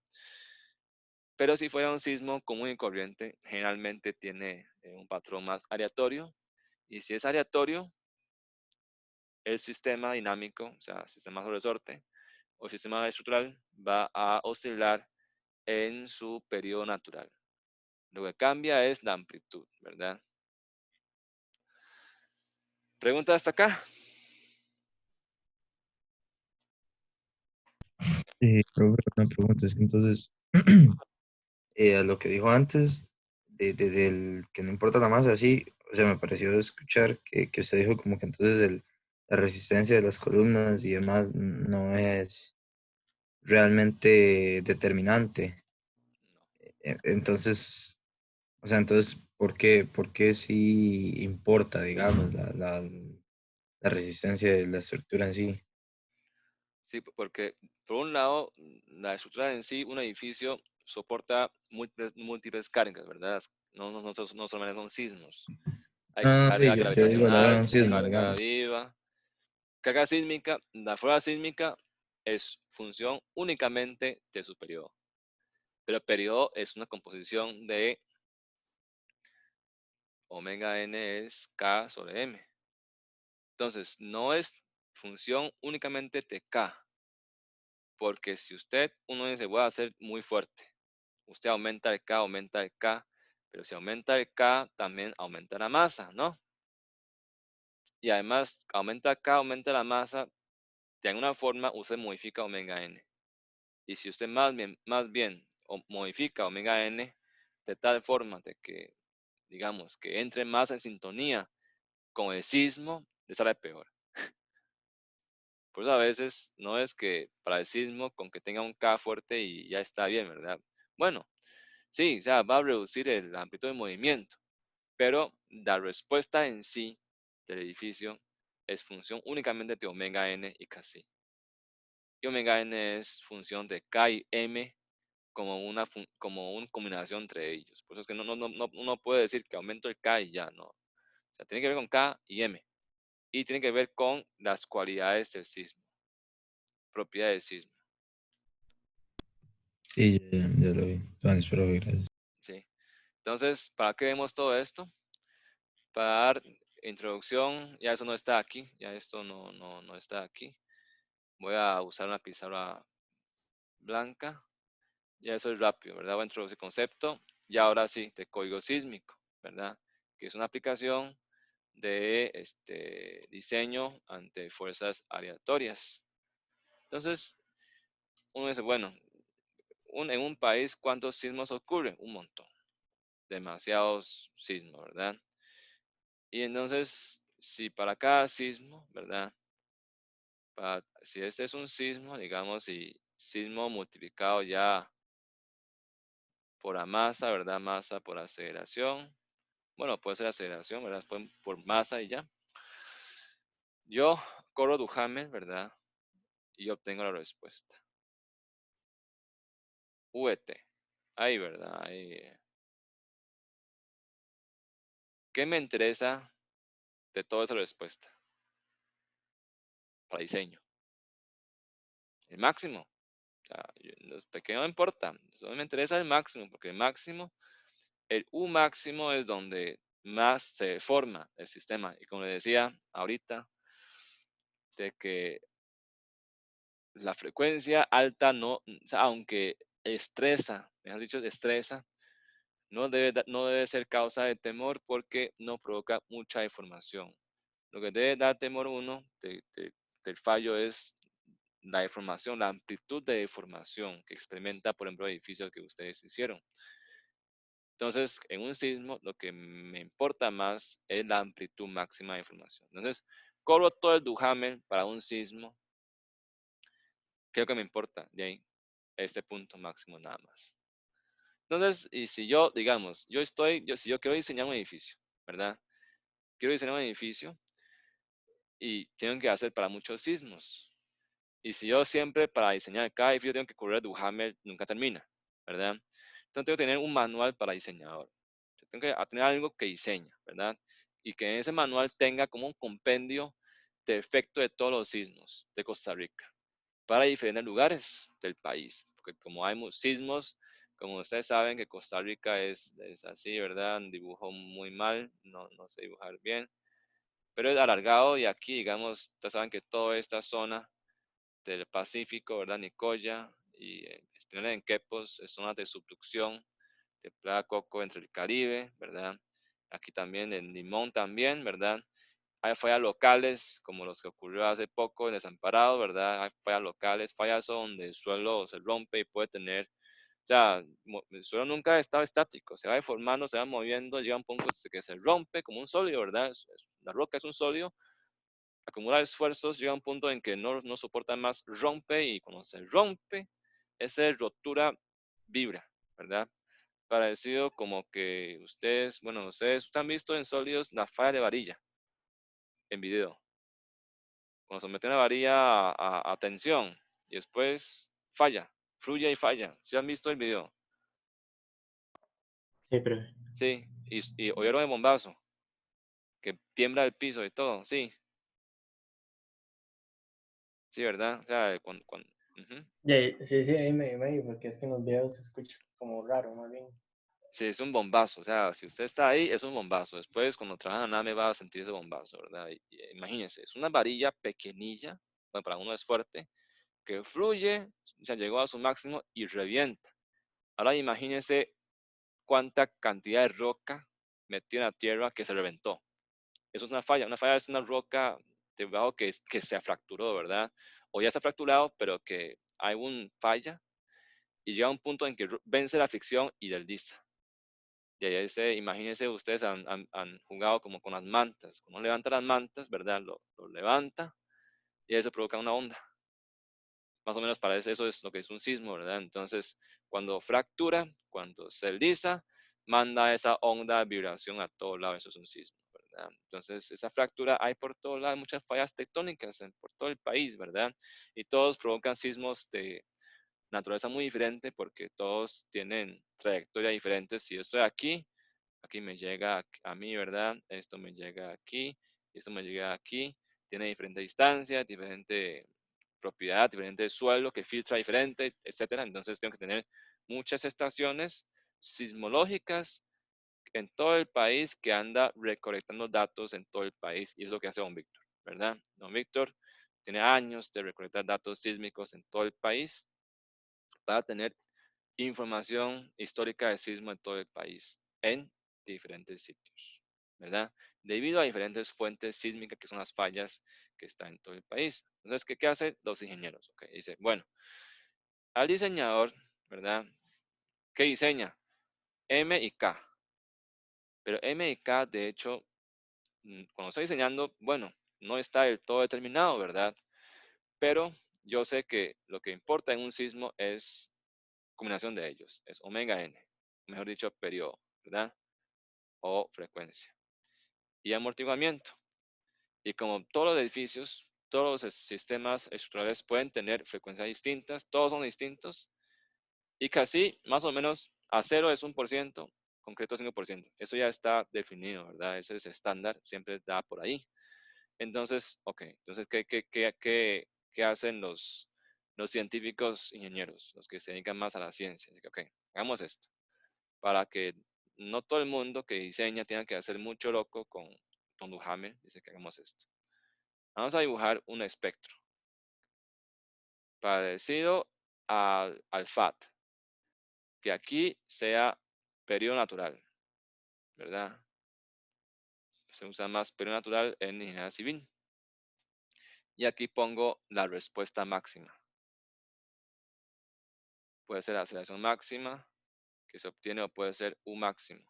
Pero si fuera un sismo común y corriente, generalmente tiene un patrón más aleatorio. Y si es aleatorio, el sistema dinámico, o sea, sistema de resorte o sistema estructural, va a oscilar en su periodo natural. Lo que cambia es la amplitud, ¿verdad? ¿Pregunta hasta acá? Profe, una pregunta, es que entonces, a lo que dijo antes, del que no importa la masa, sí, o sea, me pareció escuchar que usted dijo como que entonces la resistencia de las columnas y demás no es realmente determinante. Entonces, o sea, entonces, por qué sí importa, digamos, la resistencia de la estructura en sí? Sí, porque por un lado, la estructura en sí, un edificio soporta múltiples cargas, ¿verdad? No solamente son sismos. Hay No, no, sí, carga yo digo la gravitacional, gran sismo, carga digamos. viva. Carga sísmica, la fuerza sísmica es función únicamente de su periodo. Pero el periodo es una composición de omega n es K sobre M. Entonces, no es función únicamente de K. Porque si uno dice, voy a hacer muy fuerte. Usted aumenta el K. Pero si aumenta el K, también aumenta la masa, ¿no? Y además, aumenta K, aumenta la masa. De alguna forma, usted modifica omega n. Y si usted más bien modifica omega n de tal forma de que, digamos, que entre más en sintonía con el sismo, le sale peor. Por eso a veces no es que para el sismo con que tenga un K fuerte y ya está bien, ¿verdad? Bueno, sí, o sea, va a reducir la amplitud de movimiento, pero la respuesta en sí del edificio es función únicamente de omega n y casi. Y omega n es función de K y M como una combinación entre ellos. Por eso es que uno puede decir que aumento el K y ya, no. O sea, tiene que ver con K y M. Y tiene que ver con las cualidades del sismo, propiedades del sismo. Sí, ya lo vi. Bueno, profe, gracias. ¿Sí? Entonces, ¿para qué vemos todo esto? Para dar introducción, ya eso no está aquí, ya esto no está aquí. Voy a usar una pizarra blanca. Ya eso es rápido, ¿verdad? Voy a introducir el concepto. Y ahora sí, de código sísmico, ¿verdad? Que es una aplicación de diseño ante fuerzas aleatorias. Entonces, uno dice, bueno, en un país, ¿cuántos sismos ocurren? Un montón, demasiados sismos, ¿verdad? Y entonces, si para cada sismo, ¿verdad? Si este es un sismo, digamos, y sismo multiplicado ya por la masa, ¿verdad? Masa por aceleración. Bueno, puede ser aceleración, ¿verdad? Por masa y ya. Yo corro Duhamel, ¿verdad? Y obtengo la respuesta. VT. Ahí, ¿verdad? Ahí. ¿Qué me interesa de toda esa respuesta? Para diseño. El máximo. O sea, los pequeños no importa. Solo me interesa el máximo, porque el máximo El U máximo es donde más se deforma el sistema. Y como le decía ahorita, de que la frecuencia alta no, o sea, aunque estresa, mejor dicho, estresa, no debe ser causa de temor porque no provoca mucha deformación. Lo que debe dar temor uno del fallo es la deformación, la amplitud de deformación que experimenta, por ejemplo, edificios que ustedes hicieron. Entonces, en un sismo, lo que me importa más es la amplitud máxima de deformación. Entonces, cobro todo el Duhamel para un sismo. ¿Qué es lo que me importa? De ahí, este punto máximo nada más. Entonces, y si yo, digamos, si yo quiero diseñar un edificio, ¿verdad? Quiero diseñar un edificio y tengo que hacer para muchos sismos. Y si yo siempre para diseñar cada edificio tengo que correr Duhamel, nunca termina, ¿verdad? Entonces tengo que tener un manual para diseñador. Yo tengo que tener algo que diseña, ¿verdad? Y que en ese manual tenga como un compendio de efecto de todos los sismos de Costa Rica para diferentes lugares del país. Porque como hay sismos, como ustedes saben que Costa Rica es así, ¿verdad? Un dibujo muy mal, no sé dibujar bien, pero es alargado y aquí, digamos, ustedes saben que toda esta zona del Pacífico, ¿verdad? Nicoya y Espinal en Quepos, es zonas de subducción, templada Coco entre el Caribe, ¿verdad? Aquí también en Limón también, ¿verdad? Hay fallas locales, como los que ocurrió hace poco en Desamparado, ¿verdad? Hay fallas locales, fallas donde el suelo se rompe y puede tener, o sea, el suelo nunca ha estado estático, se va deformando, se va moviendo, llega un punto que se rompe como un sólido, ¿verdad? La roca es un sólido, acumula esfuerzos, llega un punto en que no soporta más, rompe y cuando se rompe, esa rotura vibra, ¿verdad? Parecido como que ustedes han visto en sólidos la falla de varilla en video. Cuando se mete una varilla a tensión y después falla, fluye y falla. ¿Sí han visto el video? Sí, pero Sí, y oyeron el bombazo, que tiembla el piso y todo, sí, sí, ¿verdad? O sea, ujú. sí, sí, ahí me porque es que en los videos se escucha como raro, más bien. Sí, es un bombazo, o sea, si usted está ahí, es un bombazo. Después, cuando trabaja en la nave, va a sentir ese bombazo, ¿verdad? Imagínense, es una varilla pequeñilla, bueno, para uno es fuerte, que fluye, ya llegó a su máximo y revienta. Ahora imagínense cuánta cantidad de roca metió en la tierra que se reventó. Eso es una falla es una roca debajo que se fracturó, ¿verdad? O ya está fracturado, pero que hay un falla y llega a un punto en que vence la fricción y desliza. Y ahí imagínense, ustedes han jugado como con las mantas. Cuando uno levanta las mantas, ¿verdad? Lo levanta y eso provoca una onda. Más o menos parece eso es lo que es un sismo, ¿verdad? Entonces, cuando fractura, cuando se desliza, manda esa onda de vibración a todos lados. Eso es un sismo, ¿verdad? Entonces, esa fractura hay por todos lados, muchas fallas tectónicas por todo el país, ¿verdad? Y todos provocan sismos de naturaleza muy diferente porque todos tienen trayectoria diferente. Si yo estoy aquí me llega a mí, ¿verdad? Esto me llega aquí, esto me llega aquí, tiene diferente distancia, diferente propiedad, diferente suelo que filtra diferente, etcétera. Entonces tengo que tener muchas estaciones sismológicas en todo el país que anda recolectando datos en todo el país y es lo que hace Don Víctor, ¿verdad? Don Víctor tiene años de recolectar datos sísmicos en todo el país para tener información histórica de sismo en todo el país, en diferentes sitios, ¿verdad? Debido a diferentes fuentes sísmicas que son las fallas que están en todo el país. Entonces, ¿qué hacen los ingenieros? Okay, dice, bueno, al diseñador, ¿verdad? ¿Qué diseña? M y K. Pero M y K, de hecho, cuando estoy diseñando, bueno, no está del todo determinado, ¿verdad? Pero yo sé que lo que importa en un sismo es combinación de ellos, es omega n, mejor dicho, periodo, ¿verdad? O frecuencia. Y amortiguamiento. Y como todos los edificios, todos los sistemas estructurales pueden tener frecuencias distintas, todos son distintos, y casi más o menos acero es 1%, concreto 5%. Eso ya está definido, ¿verdad? Ese es estándar, siempre da por ahí. Entonces, ok, entonces, ¿qué hacen los científicos ingenieros, los que se dedican más a la ciencia? Así que, ok, hagamos esto. Para que no todo el mundo que diseña tiene que hacer mucho loco con Duhamel. Dice que hagamos esto. Vamos a dibujar un espectro parecido al FAT, que aquí sea periodo natural, ¿verdad? Se usa más periodo natural en ingeniería civil. Y aquí pongo la respuesta máxima. Puede ser la aceleración máxima que se obtiene o puede ser U máximo.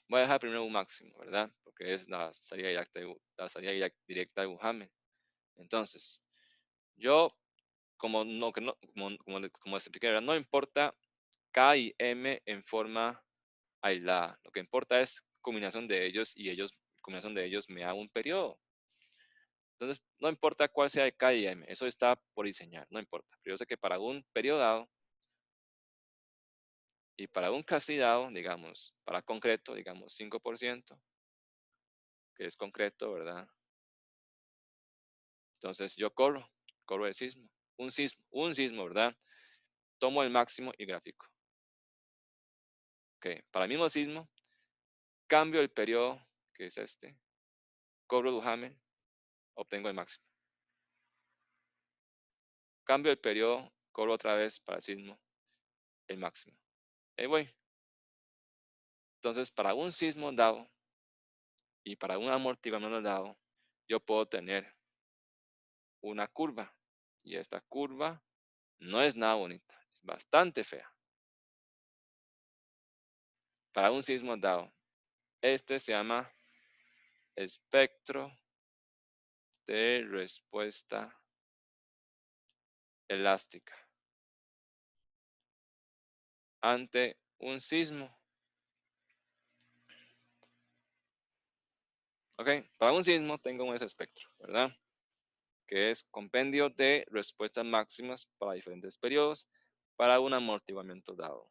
Voy a dejar primero U máximo, ¿verdad? Porque es la salida directa de Duhamel. Entonces, yo, como les expliqué, ¿verdad? No importa K y M en forma aislada. Lo que importa es combinación de ellos y combinación de ellos me da un periodo. Entonces, no importa cuál sea el K y M, eso está por diseñar, no importa. Pero yo sé que para un periodo dado y para un casi dado, digamos, para concreto, digamos 5%, que es concreto, ¿verdad? Entonces, yo corro el sismo, un sismo, ¿verdad? Tomo el máximo y gráfico. Ok, para el mismo sismo, cambio el periodo, que es este, corro Duhamel, obtengo el máximo. Cambio el periodo, corro otra vez para el sismo, el máximo. Ahí voy. Entonces, para un sismo dado y para un amortiguamiento dado, yo puedo tener una curva. Y esta curva no es nada bonita, es bastante fea. Para un sismo dado, este se llama espectro de respuesta elástica ante un sismo. Ok, para un sismo tengo ese espectro, ¿verdad? Que es compendio de respuestas máximas para diferentes periodos para un amortiguamiento dado.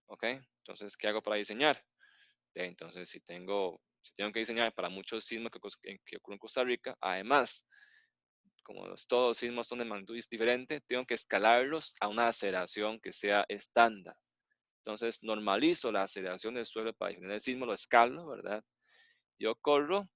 Ok, entonces, ¿qué hago para diseñar? Entonces, si tengo que diseñar para muchos sismos que ocurren en Costa Rica, además, como todos los sismos son de magnitud diferente, tengo que escalarlos a una aceleración que sea estándar. Entonces, normalizo la aceleración del suelo para definir el sismo, lo escalo, ¿verdad? Yo corro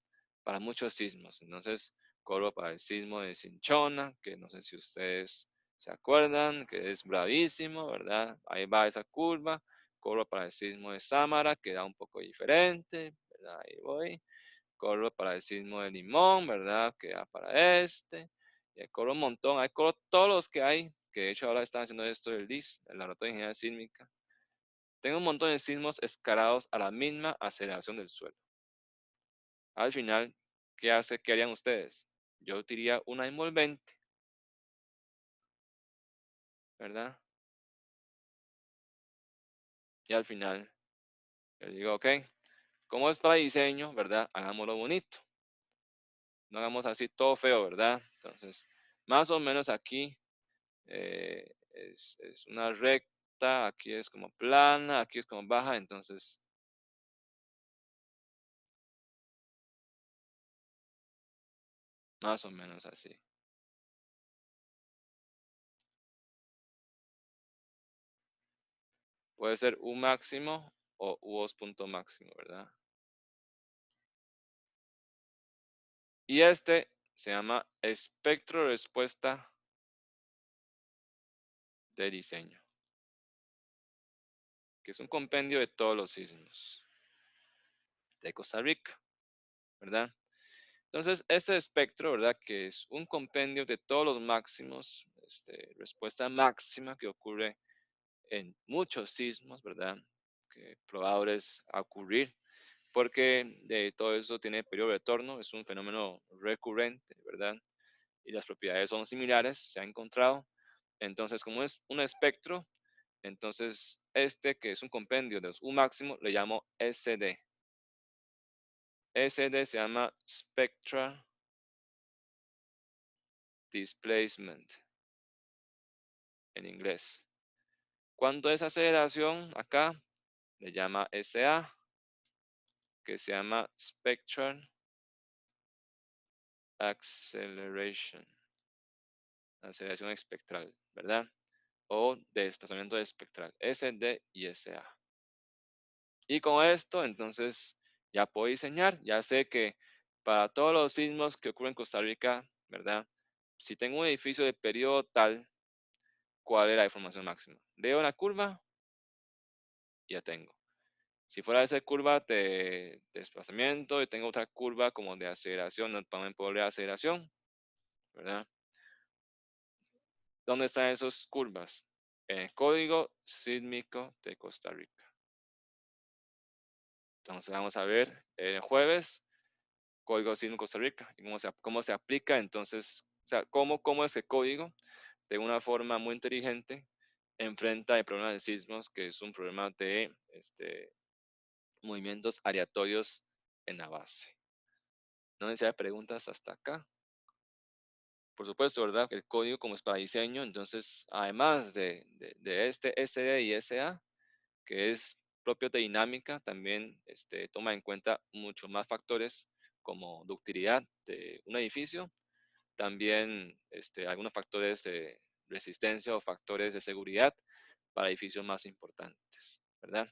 para muchos sismos. Entonces, corro para el sismo de Cinchona, que no sé si ustedes se acuerdan, que es bravísimo, ¿verdad? Ahí va esa curva. Corro para el sismo de Sámara, que da un poco diferente, ¿verdad? Ahí voy. Corro para el sismo de Limón, ¿verdad? Que da para este. Y ahí corro un montón. Ahí corro todos los que hay, que de hecho ahora están haciendo esto del LIS, el Laboratorio de Ingeniería Sísmica. Tengo un montón de sismos escalados a la misma aceleración del suelo. Al final, ¿qué harían ustedes? Yo diría una envolvente, ¿verdad? Y al final, yo digo, ok, como es para diseño, ¿verdad? Hagámoslo bonito. No hagamos así todo feo, ¿verdad? Entonces, más o menos aquí es una recta, aquí es como plana, aquí es como baja, entonces, más o menos así. Puede ser U máximo o U2 punto máximo, ¿verdad? Y este se llama espectro de respuesta de diseño, que es un compendio de todos los sismos de Costa Rica, ¿verdad? Entonces, este espectro, ¿verdad? Que es un compendio de todos los máximos, respuesta máxima que ocurre en muchos sismos, ¿verdad? Que probables a ocurrir, porque de todo eso tiene periodo de retorno, es un fenómeno recurrente, ¿verdad? Y las propiedades son similares, se ha encontrado. Entonces, como es un espectro, entonces que es un compendio de los U máximo, le llamo SD. SD se llama Spectral Displacement en inglés. Cuando es aceleración, acá le llama SA, que se llama Spectral Acceleration, aceleración espectral, ¿verdad? O desplazamiento espectral, SD y SA. Y con esto, entonces, ya puedo diseñar. Ya sé que para todos los sismos que ocurren en Costa Rica, ¿verdad? Si tengo un edificio de periodo tal, ¿cuál es la deformación máxima? Leo la curva y ya tengo. Si fuera esa curva de desplazamiento y tengo otra curva como de aceleración, no también puedo leer aceleración, ¿verdad? ¿Dónde están esas curvas? En el Código Sísmico de Costa Rica. Entonces vamos a ver el jueves, Código Sísmico de Costa Rica, y cómo se aplica. Entonces, o sea, cómo ese código, de una forma muy inteligente, enfrenta el problema de sismos, que es un problema de movimientos aleatorios en la base. No hay preguntas hasta acá. Por supuesto, ¿verdad? El código como es para diseño, entonces, además de este SD y SA, que es propio de dinámica, también toma en cuenta muchos más factores como ductilidad de un edificio, también algunos factores de resistencia o factores de seguridad para edificios más importantes, ¿verdad?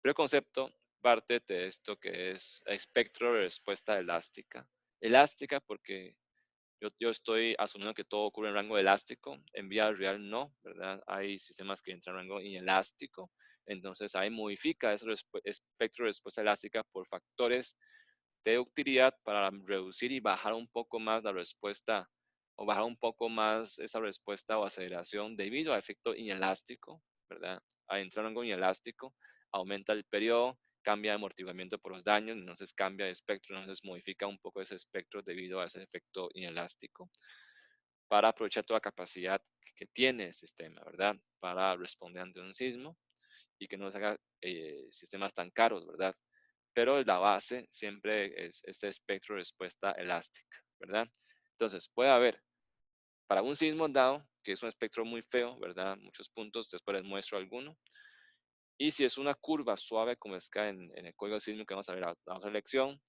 Pero el concepto parte de esto que es espectro de respuesta elástica. Elástica porque yo estoy asumiendo que todo ocurre en rango elástico. En vida real no, ¿verdad? Hay sistemas que entran en rango inelástico. Entonces ahí modifica ese espectro de respuesta elástica por factores de utilidad para reducir y bajar un poco más la respuesta o bajar un poco más esa respuesta o aceleración debido a efecto inelástico, ¿verdad? Al entrar en rango inelástico, aumenta el periodo, cambia de amortiguamiento por los daños, entonces cambia de espectro, entonces modifica un poco ese espectro debido a ese efecto inelástico para aprovechar toda la capacidad que tiene el sistema, ¿verdad? Para responder ante un sismo y que no se haga sistemas tan caros, ¿verdad? Pero la base siempre es este espectro de respuesta elástica, ¿verdad? Entonces, puede haber para un sismo dado, que es un espectro muy feo, ¿verdad? Muchos puntos, después les muestro alguno. Y si es una curva suave, como es acá en el código sísmico que vamos a ver a la otra lección,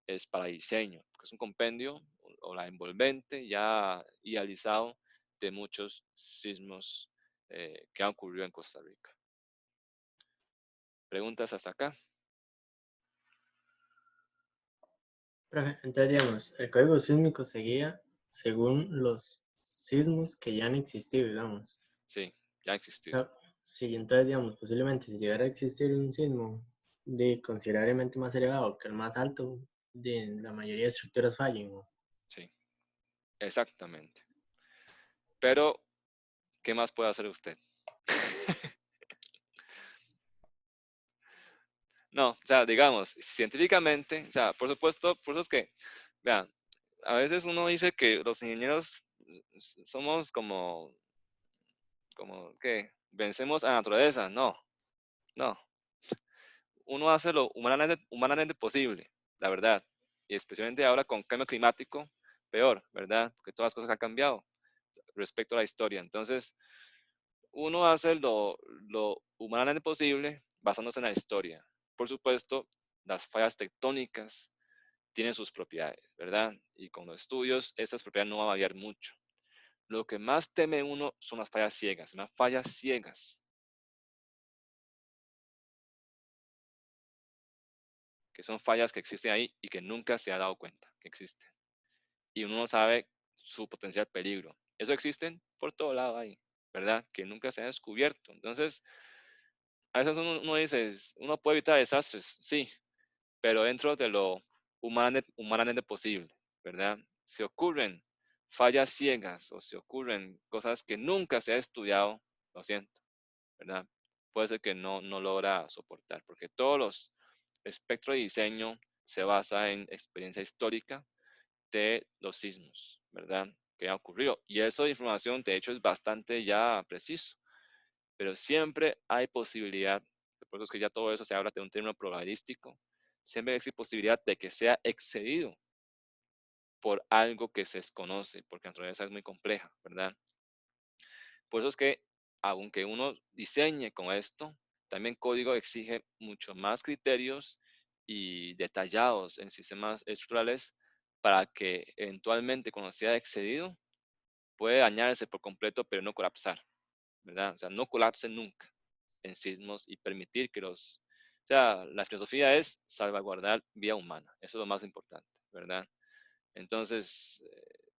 es para diseño, porque es un compendio o la envolvente ya idealizado de muchos sismos que han ocurrido en Costa Rica. ¿Preguntas hasta acá? Profe, entonces, digamos, el código sísmico seguía según los sismos que ya han existido, digamos. Sí, ya ha O existido. sea, si entonces, digamos, posiblemente si llegara a existir un sismo de considerablemente más elevado que el más alto, de la mayoría de estructuras fallen. Sí, exactamente. Pero, ¿qué más puede hacer usted? No, o sea, digamos, científicamente, o sea, por supuesto, por eso es que, vean, a veces uno dice que los ingenieros somos ¿qué? Vencemos a la naturaleza. No, no. Uno hace lo humanamente posible, la verdad. Y especialmente ahora con cambio climático, peor, ¿verdad? Porque todas las cosas han cambiado respecto a la historia. Entonces, uno hace lo humanamente posible basándose en la historia. Por supuesto, las fallas tectónicas tienen sus propiedades, ¿verdad? Y con los estudios, esas propiedades no van a variar mucho. Lo que más teme uno son las fallas ciegas, las fallas ciegas, que son fallas que existen ahí y que nunca se ha dado cuenta que existen. Y uno no sabe su potencial peligro. Eso existen por todo lado ahí, ¿verdad? Que nunca se ha descubierto. Entonces, a veces uno dice, uno puede evitar desastres, sí, pero dentro de lo humanamente posible, ¿verdad? Si ocurren fallas ciegas o si ocurren cosas que nunca se ha estudiado, lo siento, ¿verdad? Puede ser que no logra soportar, porque todos los espectros de diseño se basa en experiencia histórica de los sismos, ¿verdad? Que ha ocurrido. Y esa información, de hecho, es bastante ya preciso, pero siempre hay posibilidad, por eso es que ya todo eso se habla de un término probabilístico, siempre existe posibilidad de que sea excedido por algo que se desconoce, porque la naturaleza es muy compleja, ¿verdad? Por eso es que, aunque uno diseñe con esto, también código exige mucho más criterios y detallados en sistemas estructurales para que eventualmente cuando sea excedido puede dañarse por completo pero no colapsar, ¿verdad? O sea, no colapse nunca en sismos y permitir que los O sea, la filosofía es salvaguardar vida humana. Eso es lo más importante, ¿verdad? Entonces,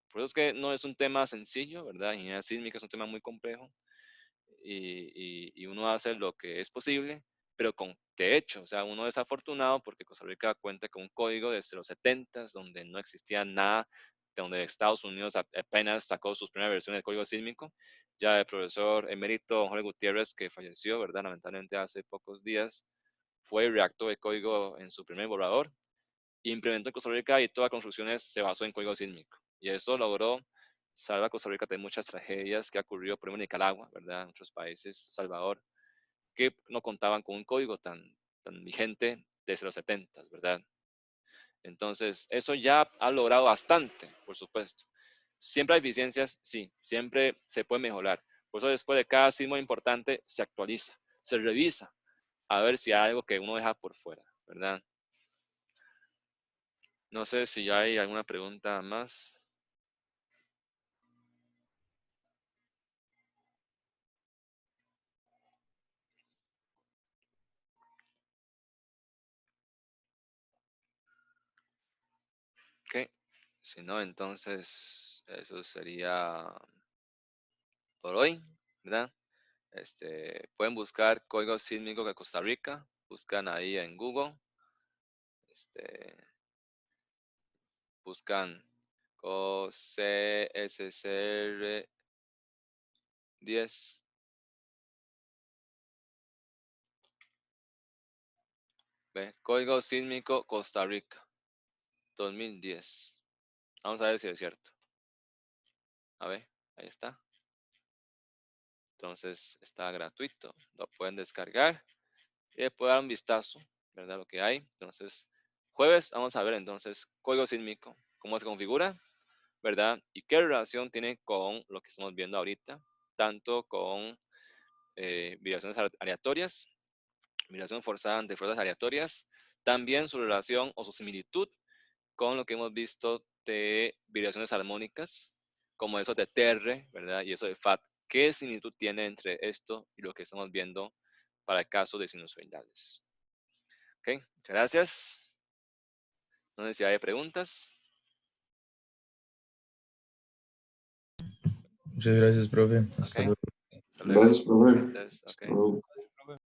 por eso es que no es un tema sencillo, ¿verdad? Ingeniería sísmica es un tema muy complejo y uno hace lo que es posible, pero de hecho, o sea, uno es afortunado porque Costa Rica cuenta con un código desde los 70s donde no existía nada, donde Estados Unidos apenas sacó sus primeras versiones del código sísmico. Ya el profesor emérito Jorge Gutiérrez, que falleció, ¿verdad? Lamentablemente hace pocos días, fue y redactó el código en su primer borrador, implementó en Costa Rica y toda construcción se basó en código sísmico. Y eso logró salvar a Costa Rica de muchas tragedias que ha ocurrido, por ejemplo, en Nicaragua, ¿verdad? En otros países, Salvador, que no contaban con un código tan vigente desde los 70, ¿verdad? Entonces, eso ya ha logrado bastante, por supuesto. Siempre hay eficiencias, sí, siempre se puede mejorar. Por eso después de cada sismo importante se actualiza, se revisa, a ver si hay algo que uno deja por fuera, ¿verdad? No sé si hay alguna pregunta más. Ok, si no, entonces eso sería por hoy, ¿verdad? Pueden buscar código sísmico de Costa Rica, buscan ahí en Google, buscan CSCR 10, ¿ve? Código sísmico Costa Rica 2010. Vamos a ver si es cierto. A ver, ahí está. Entonces está gratuito, lo pueden descargar y le pueden dar un vistazo, ¿verdad? Lo que hay. Entonces, jueves vamos a ver entonces código sísmico, cómo se configura, ¿verdad? Y qué relación tiene con lo que estamos viendo ahorita, tanto con vibraciones aleatorias, vibración forzada ante fuerzas aleatorias, también su relación o su similitud con lo que hemos visto de vibraciones armónicas, como eso de TR, ¿verdad? Y eso de FAT. ¿Qué similitud tiene entre esto y lo que estamos viendo para el caso de sinusoidales? Ok, muchas gracias. No sé si hay preguntas. Muchas gracias, profe. Ok, Hasta luego. hasta luego. Gracias, profe. Gracias, ok. Hasta luego.